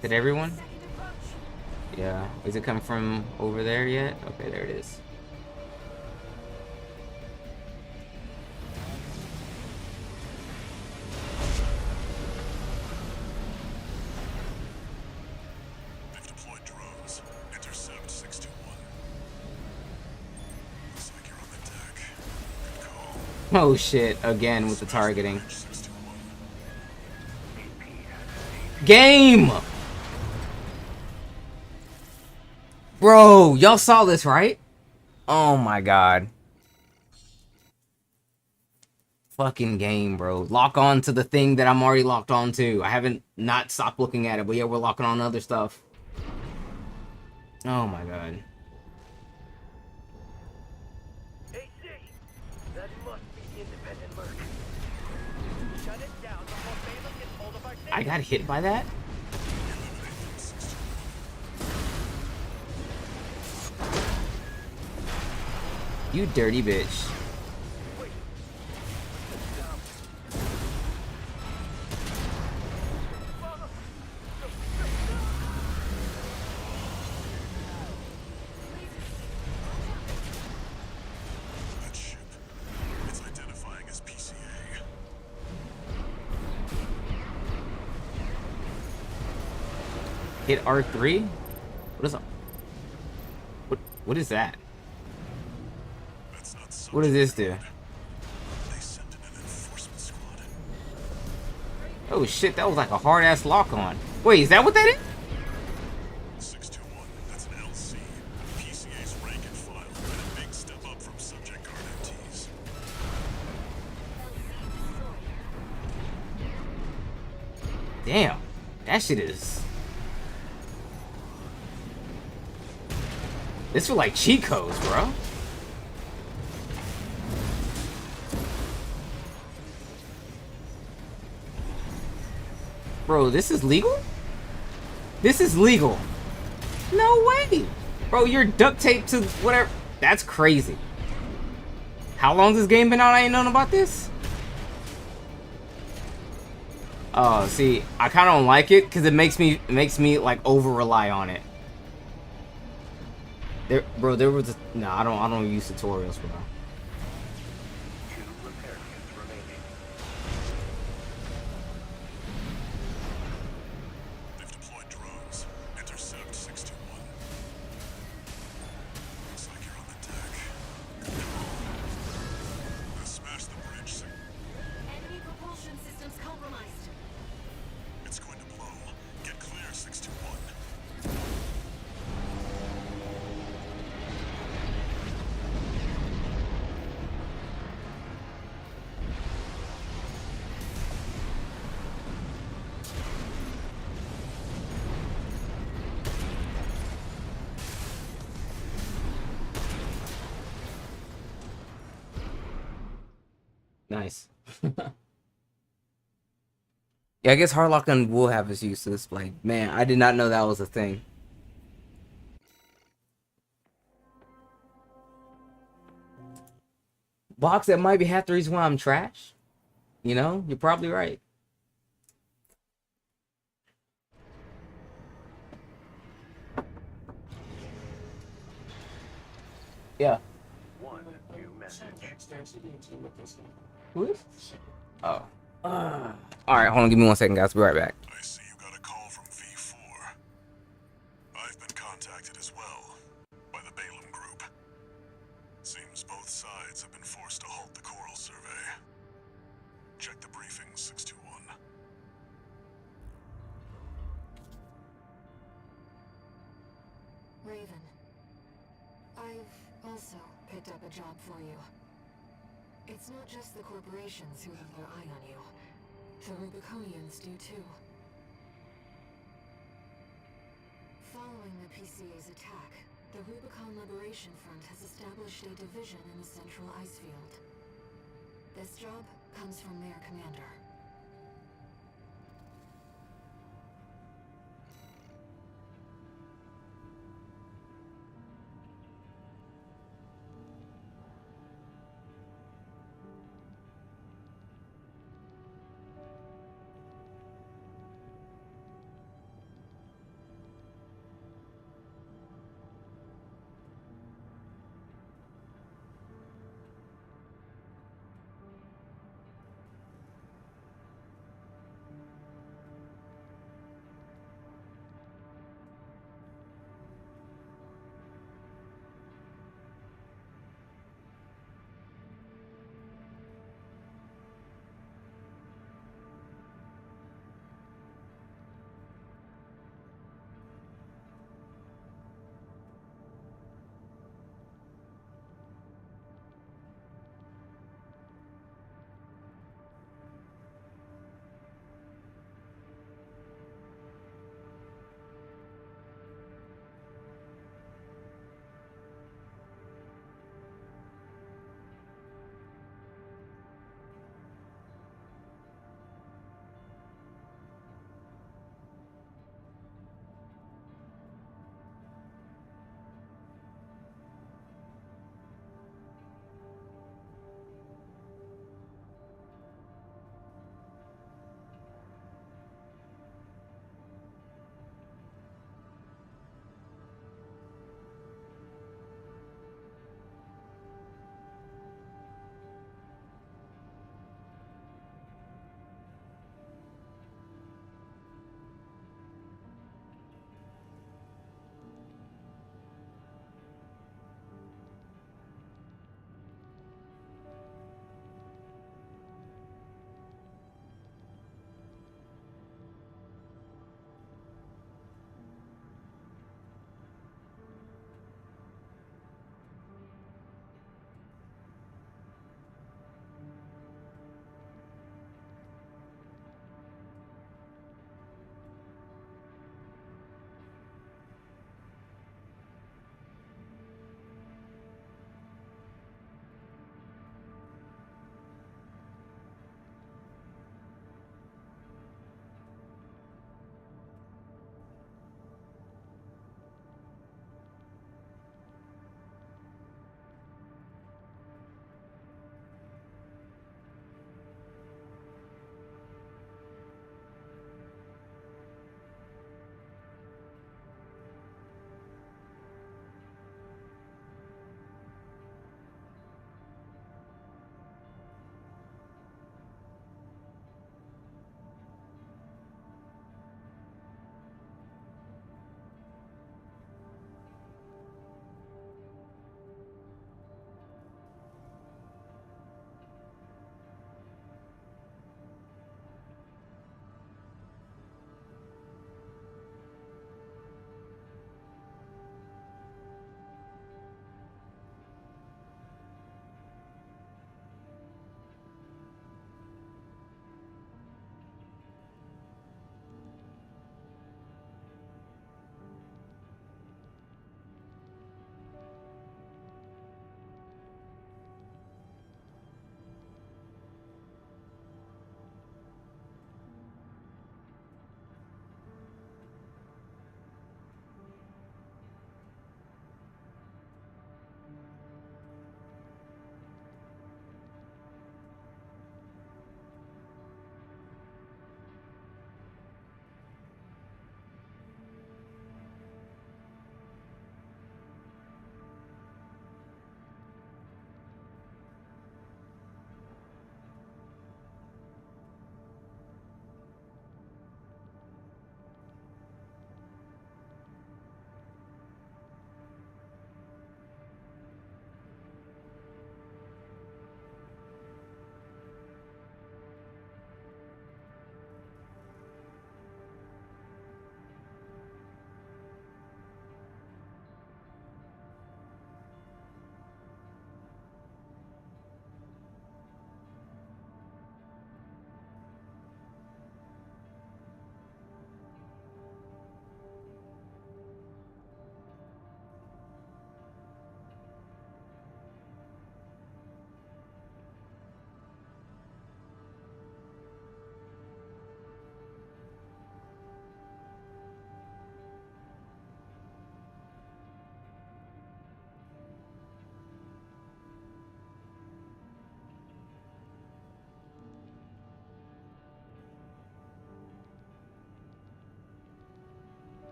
Did everyone? Yeah. Is it coming from over there yet? Okay, there it is. They've deployed drones. Intercept 621. Looks like you're on the deck. Good call. Oh shit, again with the targeting. Bridge 621. Game! Bro, y'all saw this, right? Oh my god. Fucking game, bro. Lock on to the thing that I'm already locked on to. I haven't not stopped looking at it, but yeah, we're locking on other stuff. Oh my god. AC! That must be the independent merc. Shut it down before Balaam gets hold of our data. I got hit by that? You dirty bitch. That ship. It's identifying as PCA. Hit R3? What is that? What is that? That's not so. What does this do? They sent in an enforcement squad. Oh shit, that was like a hard ass lock on. Wait, is that what that is? 621. That's an LC. PCA's rank and file. And a big step up from subject guard MTs. Damn. That shit is. This feel like cheat codes, bro. Bro, this is legal? This is legal. No way. Bro, you're duct taped to whatever. That's crazy. How long has this game been out? I ain't known about this. Oh, see, I kind of don't like it because it makes me like over rely on it. There was a, no, I don't use tutorials, bro. Two repair kits remaining. They've deployed drones. Intercept 621. Looks like you're on the deck. Now smash the bridge. Enemy propulsion systems compromised. It's going to blow. Get clear, 621. Nice. Yeah, I guess hard locking will have its uses. Like, man, I did not know that was a thing. Box, that might be half the reason why I'm trash. You know, you're probably right. Yeah. One new message. Who is? Oh. Alright, hold on, give me 1 second, guys. Be right back. I see you got a call from V4. I've been contacted as well by the Balaam Group. Seems both sides have been forced to halt the coral survey. Check the briefing, 621. Raven, I've also picked up a job for you. It's not just the corporations who have their eye on you. The Rubiconians do too. Following the PCA's attack, the Rubicon Liberation Front has established a division in the Central Ice Field. This job comes from their commander.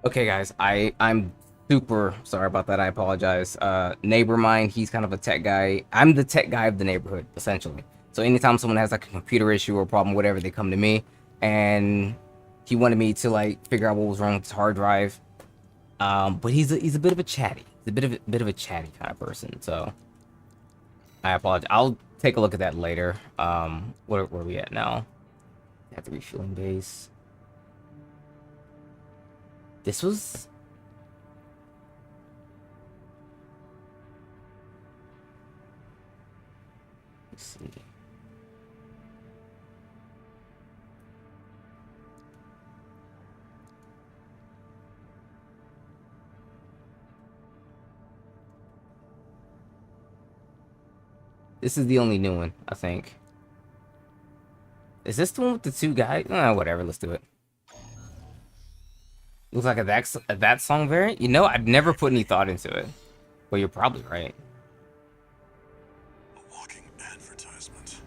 Okay, guys, I'm super sorry about that. I apologize. Neighbor of mine, he's kind of a tech guy. I'm the tech guy of the neighborhood, essentially. So anytime someone has like a computer issue or problem, whatever, they come to me, and he wanted me to like figure out what was wrong with his hard drive. But he's a bit of a chatty. He's a bit of a chatty kind of person. So I apologize. I'll take a look at that later. Where are we at now? At the refueling base. This was. Let's see. This is the only new one, I think. Is this the one with the two guys? Whatever, let's do it. Looks like a that song variant? You know, I've never put any thought into it. Well, you're probably right. A walking advertisement.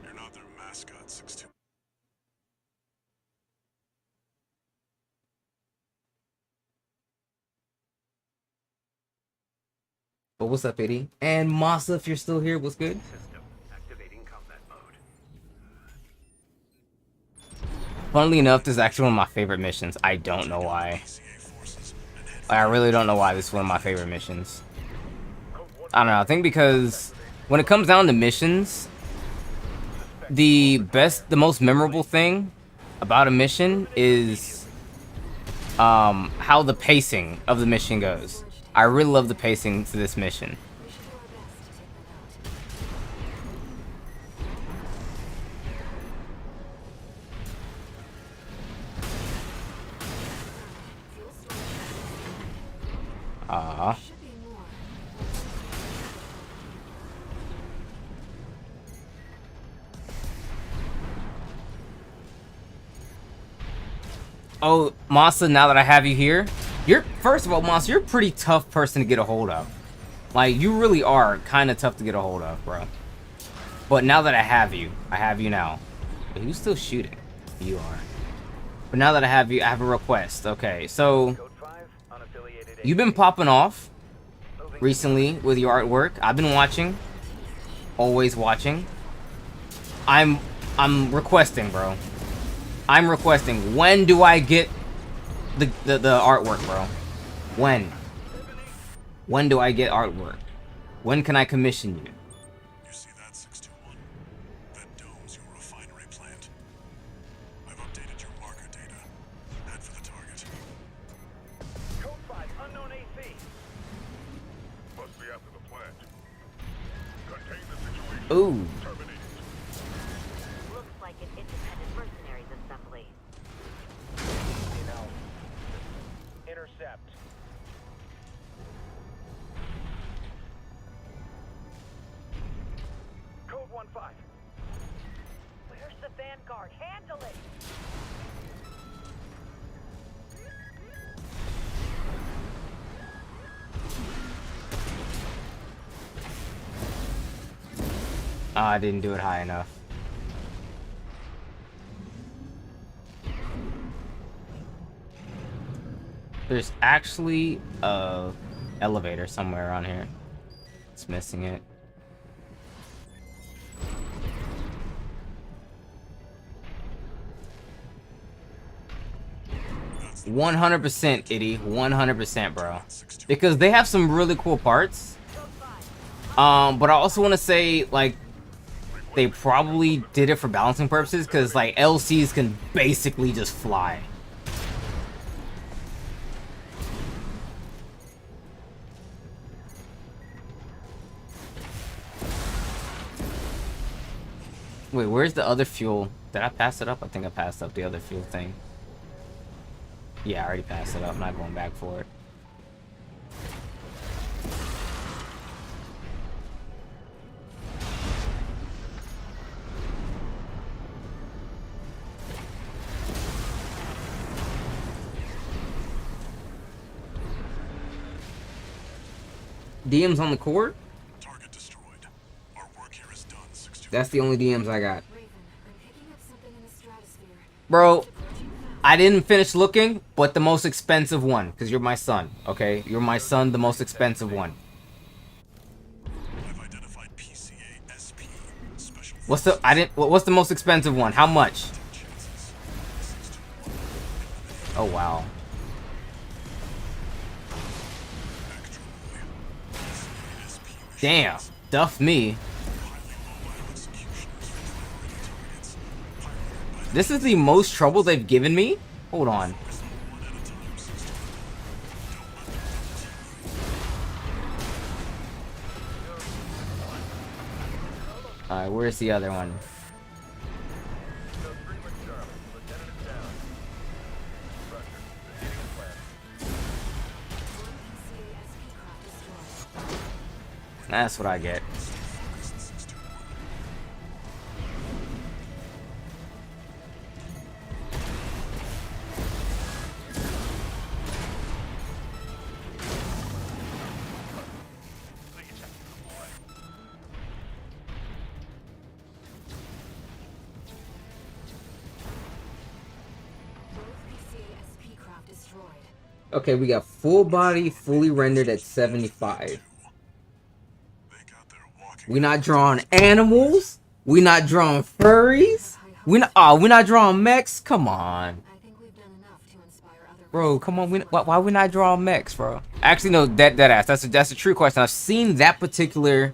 You're not their mascot, 6'2". But what's up, Eddie? And Masa, if you're still here, what's good? System activating combat mode. Funnily enough, this is actually one of my favorite missions. I don't know why. I really don't know why this is one of my favorite missions. I don't know. I think because when it comes down to missions, the most memorable thing about a mission is how the pacing of the mission goes. I really love the pacing to this mission. We should do our best to take them out. Should be more. Oh, Masa, now that I have you here, first of all, Masa, you're a pretty tough person to get a hold of. Like, you really are kind of tough to get a hold of, bro. But now that I have you now. But who's still shooting? You are. But now that I have you, I have a request. Okay, so Code 5, unaffiliated you've been popping off recently with your artwork. I've been watching. Always watching. I'm requesting, bro. I'm requesting. When do I get the artwork, bro? When do I get artwork? When can I commission you? You see that, 621? That dome's your refinery plant. I've updated your marker data. Head for the target. Code 5, unknown AC. Must be after the plant. Contain the situation. Ooh. Terminate it. Looks like an independent mercenaries assembly. You know. Intercept. Code 1-5. Where's the Vanguard? Handle it! I didn't do it high enough. There's actually a elevator somewhere around here. It's missing it. That's 100%, Itty. 100%, bro. Because they have some really cool parts. But I also want to say, like, they probably did it for balancing purposes, because, like, LCs can basically just fly. Wait, where's the other fuel? Did I pass it up? I think I passed up the other fuel thing. Yeah, I already passed it up. I'm not going back for it. DMs on the court? target destroyed. Our work here is done, 621. That's the only DMs I got. Raven, I'm picking up something in the stratosphere. Bro, Approaching I didn't finish looking, but the most expensive one, because you're my son, okay? You're my son, the most expensive one. I've identified PCA SP special. What's the most expensive one? How much? Oh wow. Damn, duff me. This is the most trouble they've given me? Hold on. Alright, where's the other one? That's what I get. Okay, we got full body, fully rendered at 75. We not drawing animals. We not drawing furries. We not drawing mechs. Come on, bro. Come on. Why we not drawing mechs, bro? Actually, no. That ass. That's a true question. I've seen that particular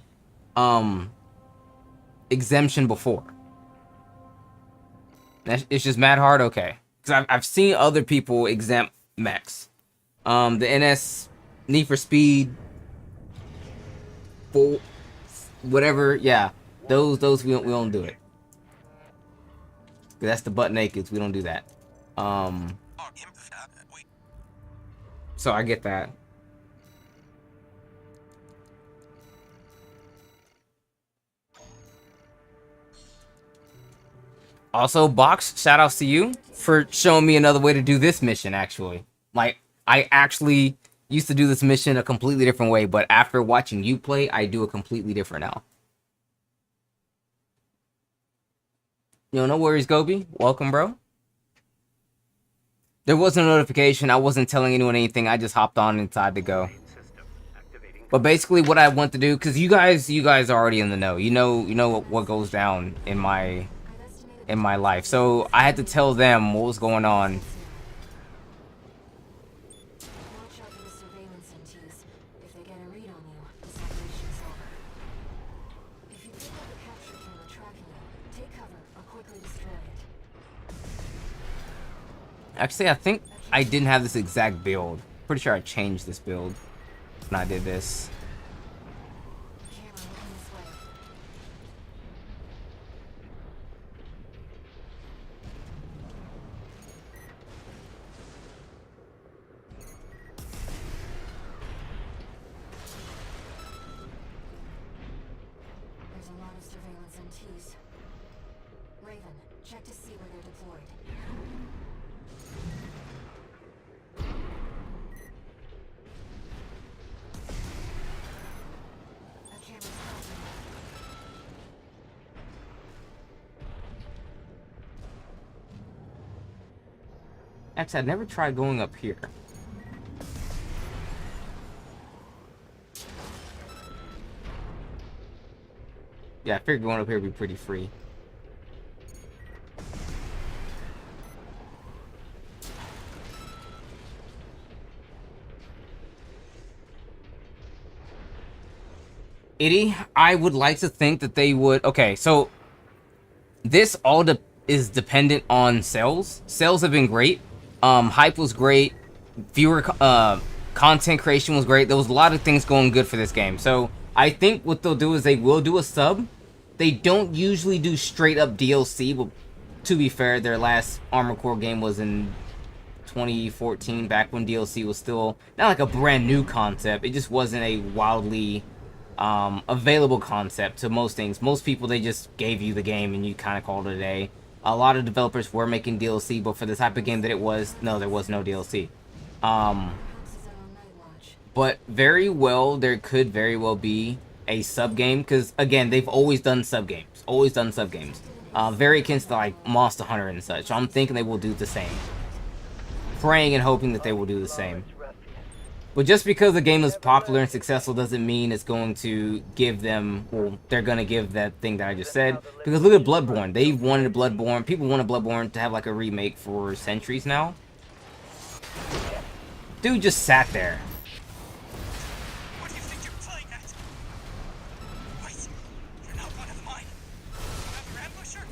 exemption before. It's just mad hard. Okay, because I've seen other people exempt mechs. The NS Need for Speed, full, whatever, yeah, those we don't do it. That's the butt nakeds. We don't do that. So I get that. Also, Box, shout outs to you for showing me another way to do this mission. Actually, like, I actually used to do this mission a completely different way, but after watching you play, I do it completely different now. Yo, no worries, Gobi. Welcome, bro. There wasn't a notification. I wasn't telling anyone anything. I just hopped on inside to go. But basically, what I want to do, because you guys are already in the know. You know what goes down in my life. So I had to tell them what was going on. Actually, I think I didn't have this exact build. Pretty sure I changed this build when I did this. There's a lot of surveillance MTs. Raven, check to see where they're deployed. Actually, I'd never tried going up here. Yeah, I figured going up here would be pretty free. Itty, I would like to think that they would... Okay, so this all is dependent on sales. Sales have been great. Hype was great. Viewer content creation was great. There was a lot of things going good for this game. So I think what they'll do is they will do a sub. They don't usually do straight up DLC, but to be fair, their last Armored Core game was in 2014, back when DLC was still not like a brand new concept. It just wasn't a wildly available concept to most things. Most people, they just gave you the game and you kind of called it a day. A lot of developers were making DLC, but for the type of game that it was, no, there was no DLC. But very well, there could very well be a sub game, because again, they've always done sub games, very akin to like Monster Hunter and such. So I'm thinking they will do the same. praying and hoping that they will do the same. But just because the game is popular and successful doesn't mean it's going to give them, well, they're going to give that thing that I just said. Because look at Bloodborne. They've wanted Bloodborne. People wanted Bloodborne to have like a remake for centuries now. Dude just sat there. What do you think you're playing at? Wait, you're not one of mine. Another ambusher?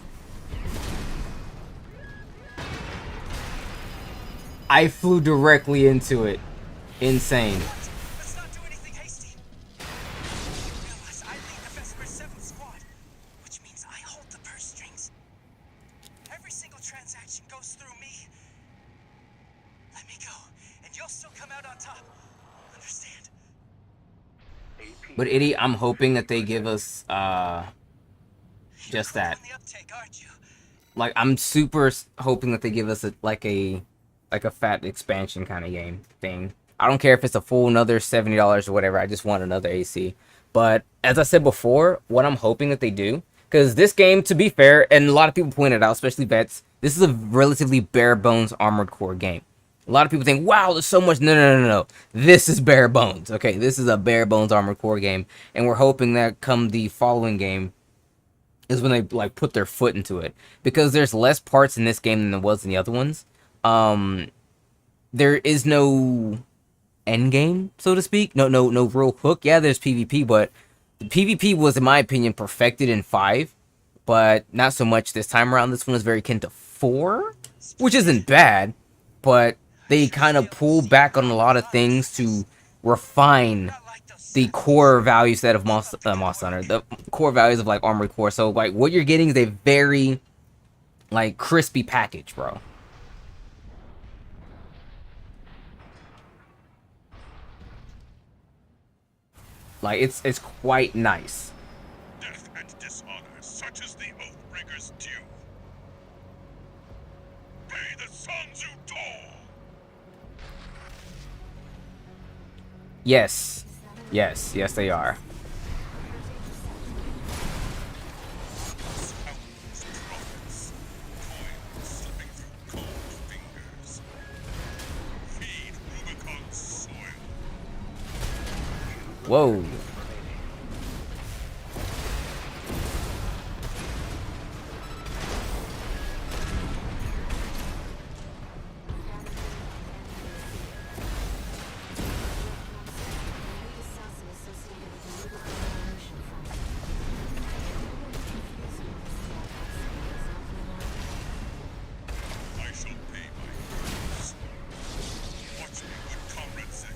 I flew directly into it. Insane. Let's not do anything hasty. You realize I lead the Vesper 7 squad, which means I hold the purse strings. Every single transaction goes through me. Let me go, and you'll still come out on top. Understand? But Itty, I'm hoping that they give us just that. On the uptake, aren't you? Like, I'm super hoping that they give us like a fat expansion kind of game thing. I don't care if it's a full another $70 or whatever. I just want another AC. But as I said before, what I'm hoping that they do, because this game, to be fair, and a lot of people pointed out, especially vets, this is a relatively bare bones Armored Core game. A lot of people think, wow, there's so much. No. This is bare bones. Okay, this is a bare bones Armored Core game, and we're hoping that come the following game is when they like put their foot into it, because there's less parts in this game than there was in the other ones. There is no end game, so to speak. No real hook. Yeah, there's PvP, but the PvP was, in my opinion, perfected in 5, but not so much this time around. This one is very akin to 4, which isn't bad, but they kind of pull back on a lot of things to refine the core values that of Monster Hunter, the core values of like Armored Core. So like what you're getting is a very like crispy package, bro. Like, it's quite nice. Death and dishonor, such as the Oathbreaker's due. Pay the Sanzu toll! Yes, they are. Sounds prophets. Coins slipping through cold fingers. Feed Rubicon's soil. Whoa. I shall pay my dues. Watch me, good comrade say.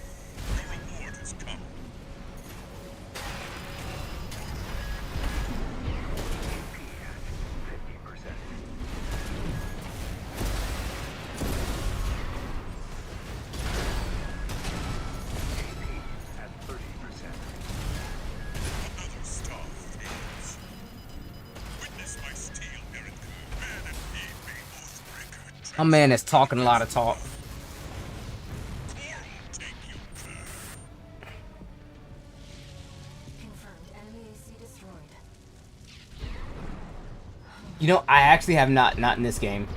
Your reward has come. Another star fades. Witness my steel errant man and feed me, Oathbreaker. My man is talking a lot of talk. Take you back. Confirmed. Enemy AC destroyed. You know, I actually have not in this game.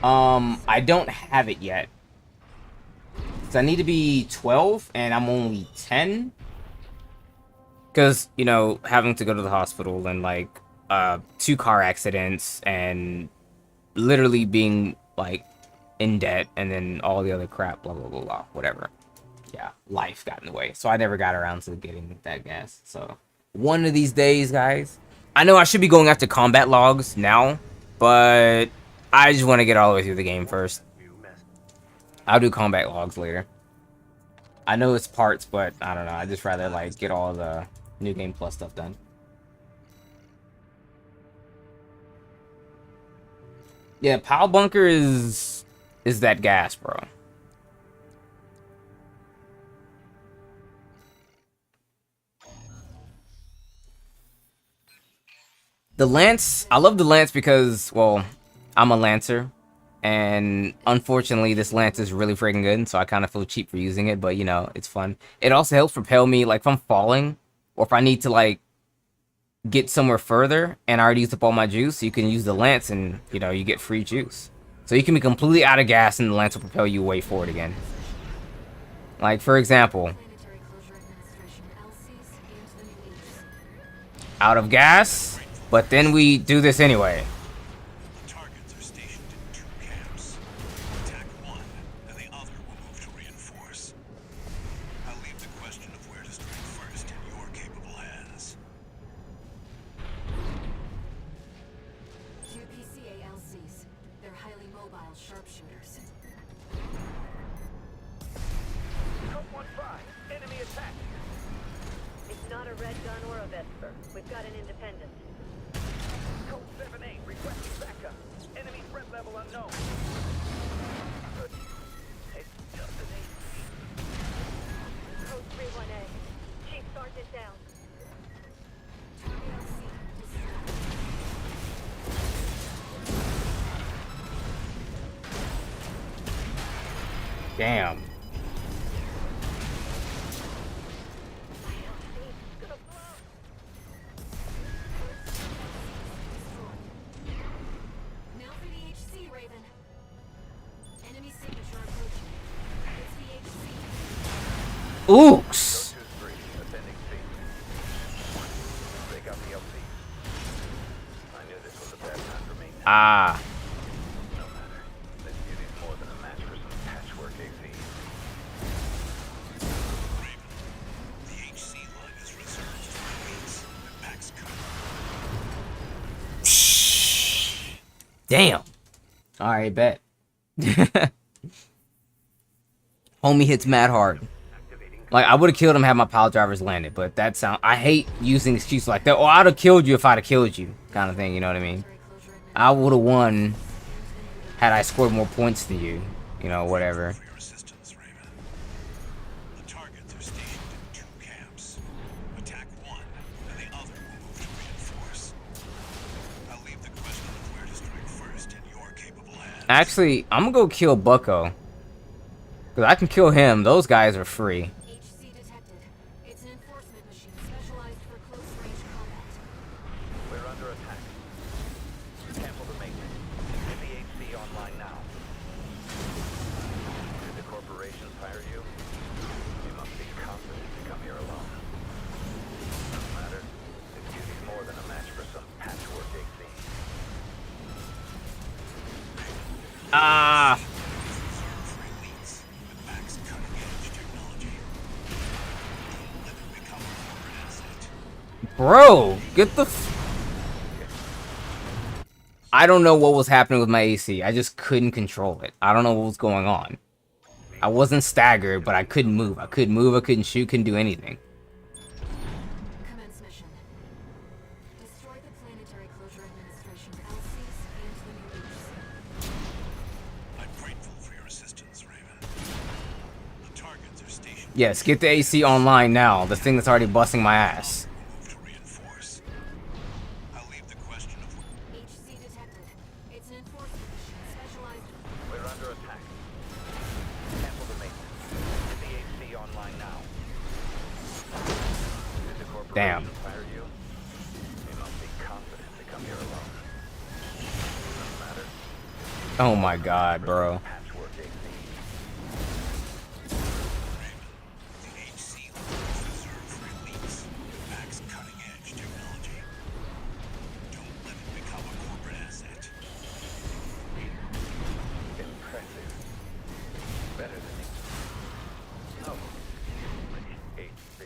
I don't have it yet. So I need to be 12 and I'm only 10. Cause, you know, having to go to the hospital and like 2 car accidents and literally being like in debt and then all the other crap, blah blah blah blah, whatever. Yeah, life got in the way. So I never got around to getting that gas. So one of these days, guys. I know I should be going after combat logs now, but I just want to get all the way through the game first. I'll do combat logs later. I know it's parts, but I don't know. I just rather like get all the New Game Plus stuff done. Yeah, Pile Bunker is that gas, bro. The Lance, I love the Lance because, well, I'm a Lancer. And unfortunately, this Lance is really freaking good, so I kind of feel cheap for using it, but, you know, it's fun. It also helps propel me, like, if I'm falling, or if I need to, like, get somewhere further, and I already used up all my juice, you can use the Lance, and, you know, you get free juice. So you can be completely out of gas and the lance will propel you way forward again. Like, for example, Planetary Closure Administration LCs into the new H. out of gas, but then we do this anyway. The targets are stationed in 2 camps. Attack one, and the other will move to reinforce. I'll leave the question of where to strike first in your capable hands. Two PCA LCs. They're highly mobile sharpshooters. Code 1-5, enemy attack. It's not a red gun or a Vesper. We've got an independent. Code 7-8, requesting backup. Enemy threat level unknown. It's just an Code 3-1A. Chief Sergeant down. Target LC destroyed. Damn. Gonna blow. Now for the HC, Raven. Enemy signature approaching. It's the HC. Oops. 2-3, ascending C. They got the LC. I knew this was a bad time for me. Ah. No matter. This beauty's more than a match for some patchwork AV. Raven, the HC line is reserved for elites. Max cover. Damn. Alright, bet. Homie hits mad hard. Like, I would have killed him had my pile drivers landed, but that sound... I hate using excuses like that. Oh, I'd have killed you if I'd have killed you. Kind of thing, you know what I mean? I would have won had I scored more points than you. You know, whatever. For your assistance, Raven. The targets are stationed in 2 camps. Attack one, and the other will move to reinforce. I'll leave the question of where to strike first in your capable hands. Actually, I'm gonna go kill Bucko. Because I can kill him. Those guys are free. HC detected. It's an enforcement machine specialized for close-range combat. We're under attack. Cancel the maintenance. Get the HC online now. Did the corporations hire you? You must be confident to come here alone. Doesn't matter. This beauty's more than a match for some patchwork AC. Ah! Reserved for elites with Max cutting-edge technology. Don't let it become a corporate asset. Bro, get the I don't know what was happening with my AC. I just couldn't control it. I don't know what was going on. I wasn't staggered, but I couldn't move. I couldn't move, I couldn't shoot, couldn't do anything. Commence mission. Destroy the Planetary Closure Administration LCs into the new HC. I'm grateful for your assistance, Raven. The targets are stationed. Yes, get the AC online now. The thing that's already busting my ass. Will move to reinforce. I'll leave the question of HC detected. It's an enforcement machine specialized We're under attack. Cancel the maintenance. Get the HC online now. Did the corporations Damn. hire you? You must be confident to come here alone. Doesn't matter. Oh my god, bro. Patchwork AC. the HC line is reserved for elites with Max cutting-edge technology. Don't let it become a corporate asset. Impressive. Better than me. Oh. HC.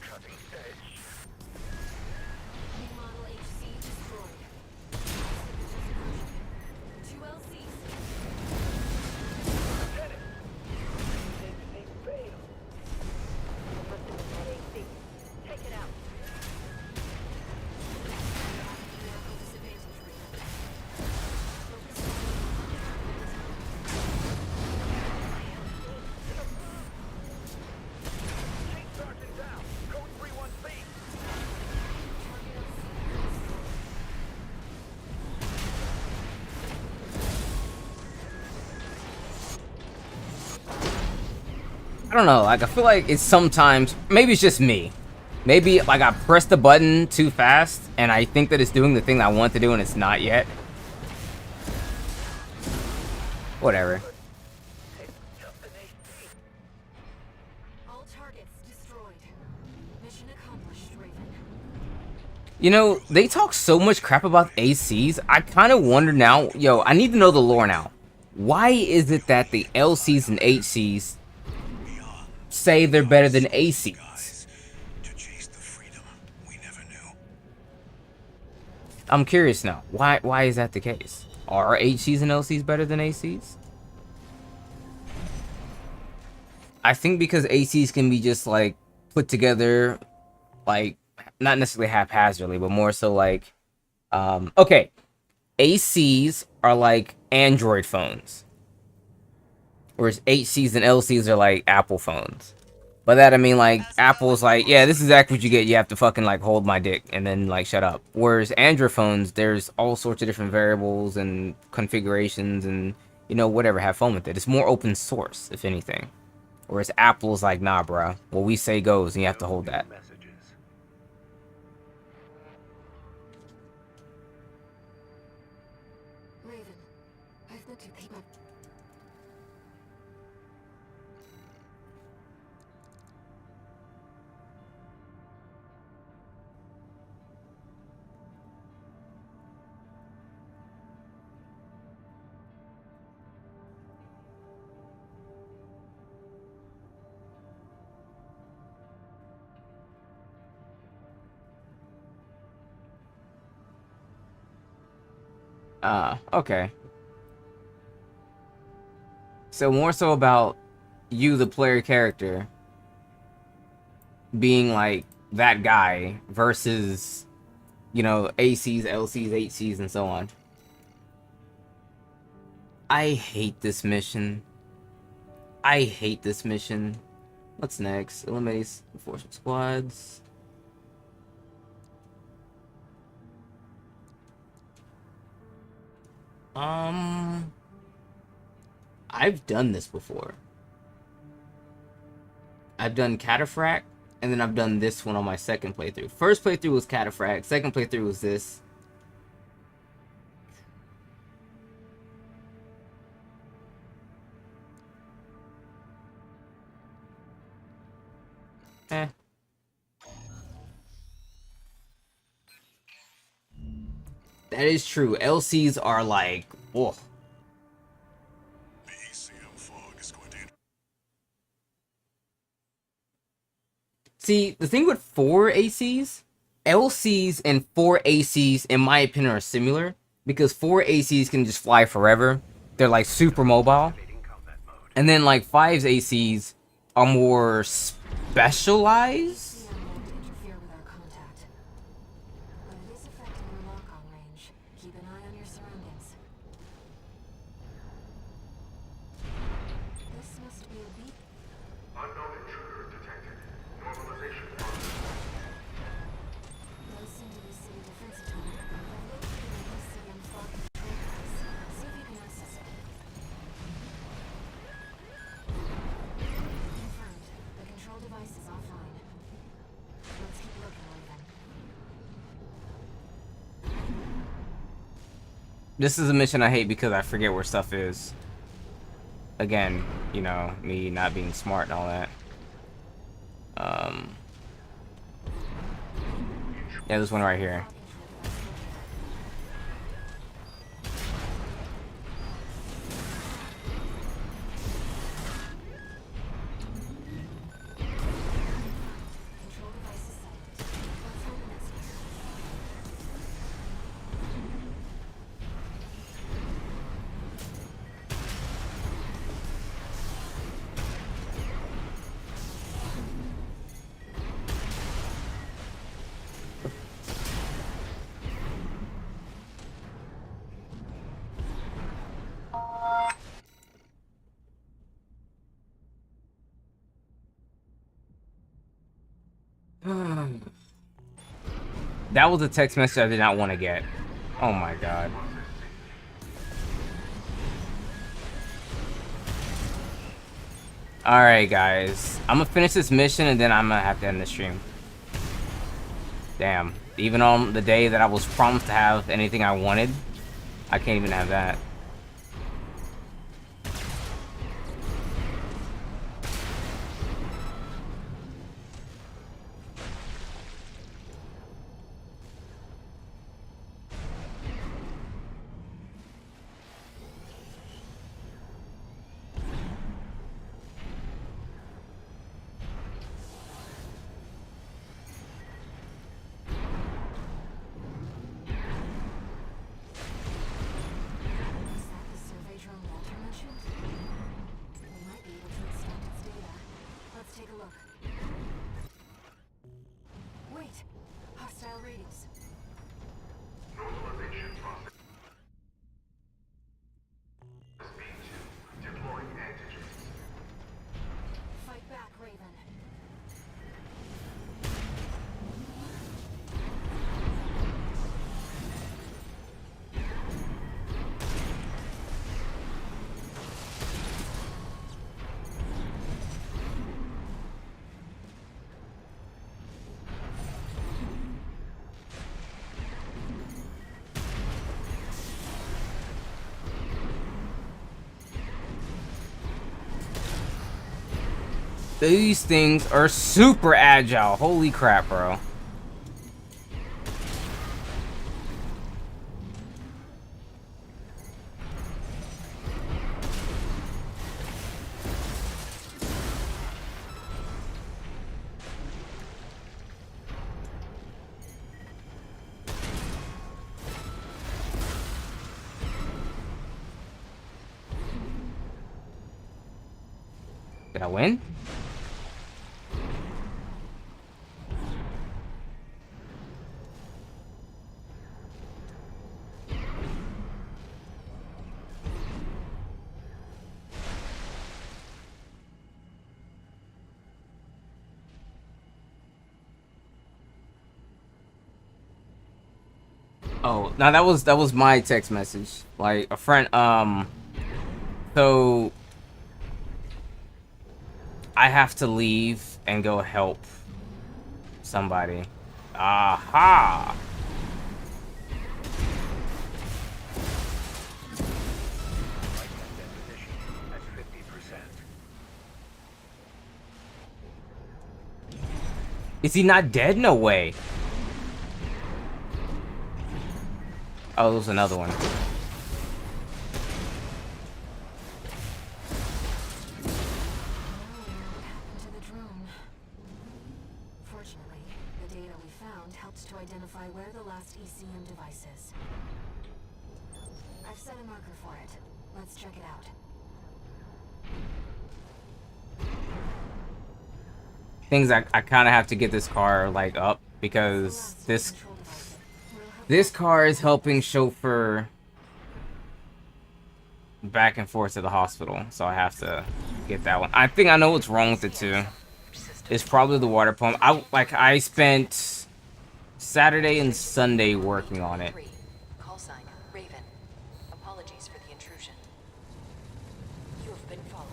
Cutting edge. new model HC destroyed. Two LCs. Lieutenant. They failed. Must have been that AC. Take it out. Numerical disadvantage, Raven. Chief Sergeant down. Code 3-1B. I don't know, like I feel like it's sometimes, maybe it's just me. Maybe like I pressed the button too fast and I think that it's doing the thing that I want to do and it's not yet. Whatever. All targets destroyed. Mission accomplished, Raven. You know, they talk so much crap about ACs. I kind of wonder now, yo, I need to know the lore now. Why is it that the LCs and HCs say they're better than ACs? To chase the freedom we never knew. I'm curious now. Why is that the case? Are HCs and LCs better than ACs? I think because ACs can be just like put together, like not necessarily haphazardly, but more so like, okay, ACs are like Android phones, whereas HCs and LCs are like Apple phones. By that I mean like Apple's like, yeah, this is exactly what you get. You have to fucking like hold my dick and then like shut up. Whereas Android phones, there's all sorts of different variables and configurations and you know whatever. Have fun with it. It's more open source, if anything. Whereas Apple's like, nah, bruh. What we say goes, and you have to hold that. Raven, I've been to keep up. Okay. So more so about you, the player character, being like that guy versus, you know, ACs, LCs, HCs, and so on. I hate this mission. I hate this mission. What's next? Eliminate enforcement squads. I've done this before. I've done Cataphract, and then I've done this one on my second playthrough. First playthrough was Cataphract, second playthrough was this. Eh. That is true. LCs are like, oh. The ECM fog is going to... See, the thing with 4 ACs, LCs and 4 ACs, in my opinion, are similar. Because 4 ACs can just fly forever. They're like super mobile. And then like 5's ACs are more specialized. CM won't interfere with our contact. But it is affecting your lock-on range. Keep an eye on your surroundings. This must be a beat. Unknown intruder detected. Normalization Those seem to be city defense atomic. I've located an ECM fog control device. See if you can access it. Confirmed. The control device is offline. Let's keep looking, Raven. This is a mission I hate because I forget where stuff is. Again, you know, me not being smart and all that. Yeah, this one right here. Control device is sighted. Let's find the next one. That was a text message I did not want to get. Oh my god. Alright guys, I'm gonna finish this mission and then I'm gonna have to end the stream. Damn, even on the day that I was promised to have anything I wanted, I can't even have that. These things are super agile. Holy crap, bro. Did I win? Oh, now that was my text message. Like a friend so I have to leave and go help somebody. Aha. Is he not dead? No way. Oh, there was another one. Fortunately, the data we found helped to identify where the last ECM device is. I've set a marker for it. Let's check it out. Things I kind of have to get this car like up because this car is helping chauffeur back and forth to the hospital, so I have to get that one. I think I know what's wrong with it too. It's probably the water pump. I spent Saturday and Sunday working on it. Call sign, Raven. Apologies for the intrusion. You have been followed.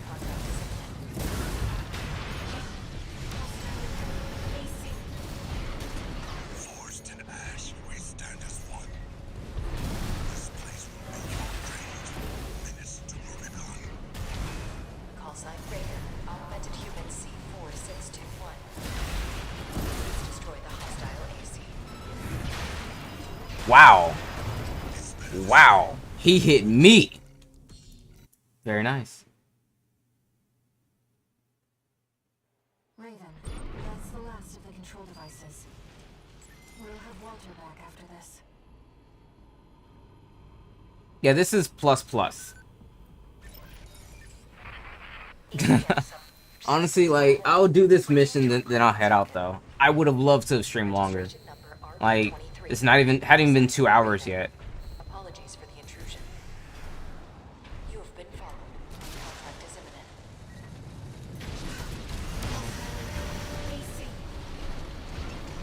Contact is imminent. Forged in ash, we stand as one. This place will be your grave. Minutes to Rubicon. Call sign, Raven. Augmented human C4621. Please destroy the hostile AC. Wow. Wow. He hit me. Very nice. Raven, that's the last of the control devices. We'll have Walter back after this. Yeah, this is plus. Honestly, like, I'll do this mission, then I'll head out, though. I would have loved to have streamed longer. Like, it's hadn't even been 2 hours yet. Apologies for the intrusion. You have been followed. Contact is imminent.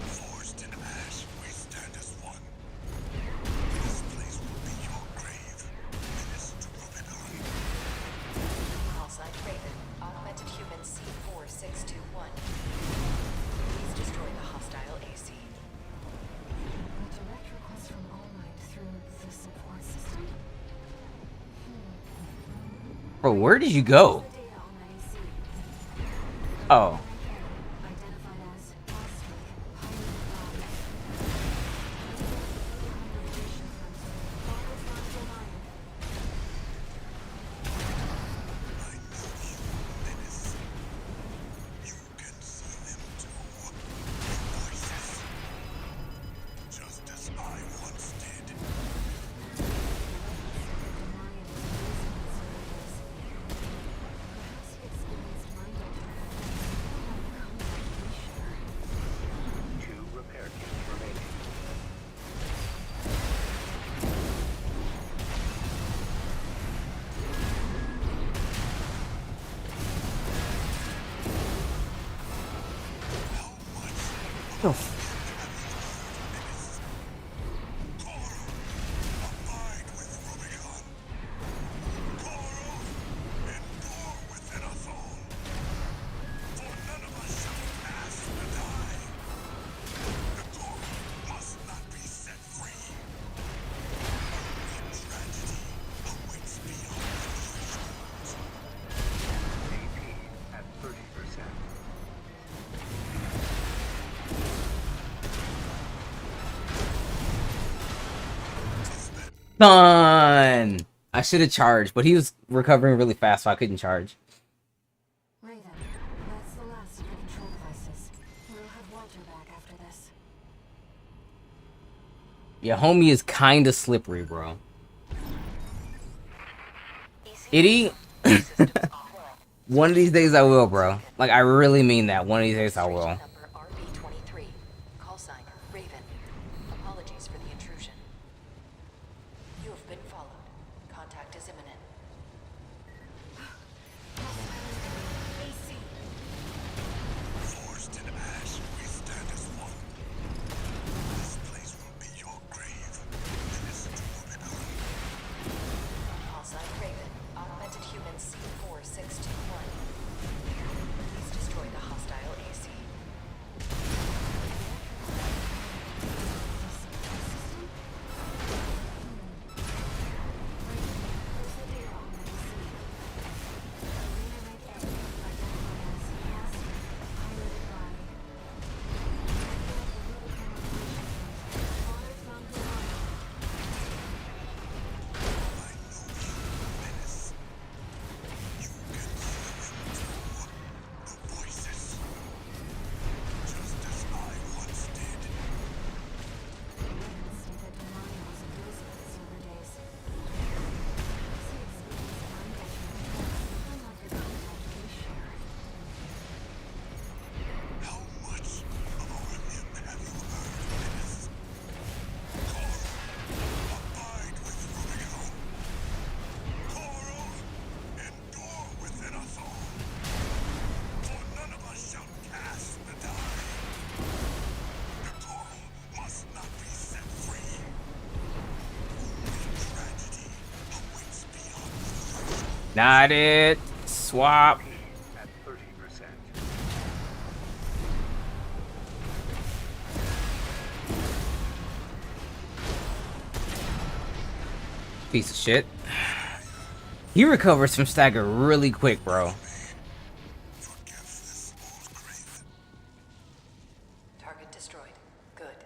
Forged in ash, we stand as one. This place will be your grave. Minutes to Rubicon. Call sign, Raven. Augmented human C4621. Please destroy the hostile AC. A direct request from All Might through the support system. Bro, where did you go? The data on that AC. Oh. Identified as Ostrich, I know you, Menace. You can see them too. Voices. Just as I once did. Two repair kits remaining. The f- Abide with Rubicon. Koro, endure with Enethon. For none of us shall pass or die. The Koro must not be set free. Only tragedy awaits beyond the threshold. AP at 30%. Son! I should have charged, but he was recovering really fast, so I couldn't charge. Raven, that's the last of the control devices. We'll have Walter back after this. Your homie is kinda slippery, bro. Itty? One of these days I will, bro. Like, I really mean that. One of these days I will. Number RB23. Call sign Raven. Apologies for the intrusion. You have been followed. Contact is imminent. Forged in ash, we stand as one. This place will be your grave. Menace to Rubicon. Call sign Raven. Augmented human C4621. Please destroy the hostile AC. Menace. You can hear them too. The voices. Just as I once did. How much of William have you heard, Menace? Coral, abide with Rubicon. Coral, endure within us all. For none of us shall cast the die. The coral must not be set free. Only tragedy awaits beyond the threshold. Not it. Swap. At 30%. Piece of shit. He recovers from stagger really quick, bro. Forgive this old grave. Target destroyed. Good.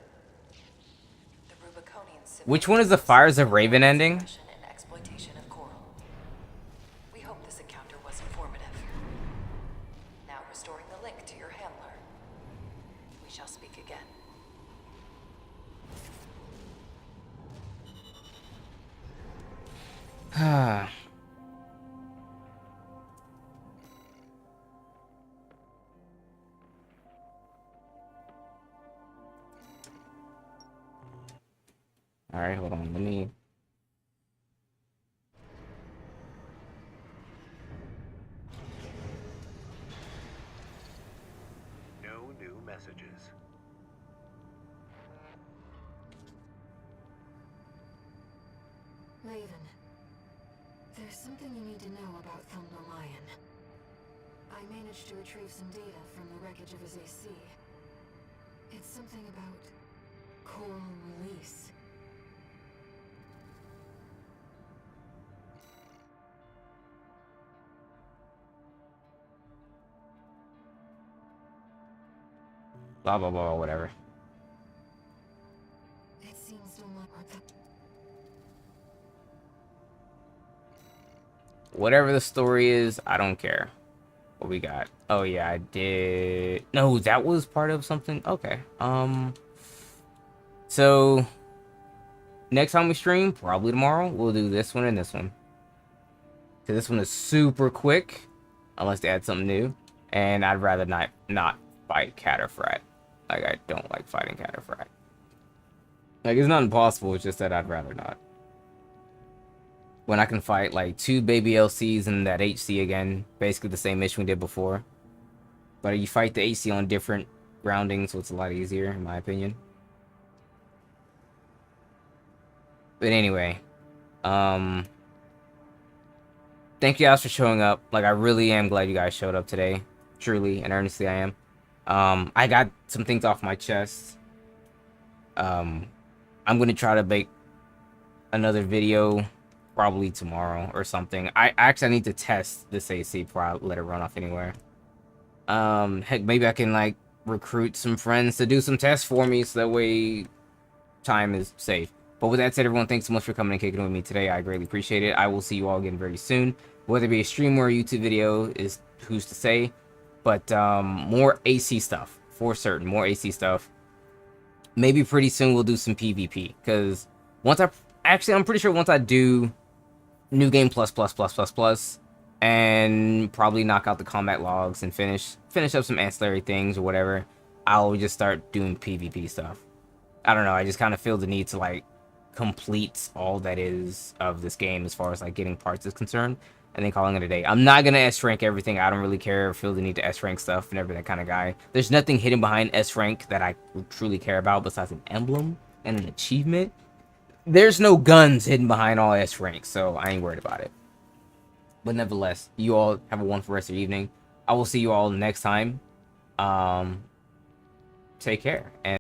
The Rubiconians. Which one is the Fires of Raven ending? Suppression and exploitation of coral. We hope this encounter was informative. Now restoring the link to your handler. We shall speak again. Ah. Alright, hold on. Let me. No new messages. Raven, there's something you need to know about Thunder Lion. I managed to retrieve some data from the wreckage of his AC. It's something about coral release. Blah, blah, blah, whatever. It seems to like Whatever the story is, I don't care. What we got? Oh, yeah, I did. No, that was part of something. Okay. So, next time we stream, probably tomorrow, we'll do this one and this one. Because this one is super quick, unless they add something new. And I'd rather not fight Cataphragm. Like, I don't like fighting Cataphragm. Like, it's not impossible, it's just that I'd rather not. When I can fight, like, 2 baby LCs and that HC again. Basically the same mission we did before. But you fight the HC on different groundings, so it's a lot easier, in my opinion. But anyway. Thank you guys for showing up. Like, I really am glad you guys showed up today. Truly and earnestly I am. I got some things off my chest. I'm gonna try to make another video probably tomorrow or something. I need to test this AC before I let it run off anywhere. Heck, maybe I can like recruit some friends to do some tests for me so that way time is safe. But with that said, everyone, thanks so much for coming and kicking it with me today. I greatly appreciate it. I will see you all again very soon. Whether it be a stream or a YouTube video is who's to say. But more AC stuff, for certain. More AC stuff. Maybe pretty soon we'll do some PvP. Because once I'm pretty sure once I do New Game Plus, and probably knock out the combat logs and finish up some ancillary things or whatever, I'll just start doing PvP stuff. I don't know, I just kind of feel the need to like complete all that is of this game as far as like getting parts is concerned, and then calling it a day. I'm not gonna S rank everything. I don't really care or feel the need to S rank stuff, never that kind of guy. There's nothing hidden behind S rank that I truly care about besides an emblem and an achievement. There's no guns hidden behind all S ranks, so I ain't worried about it. But nevertheless, you all have a wonderful rest of your evening. I will see you all next time. Take care. And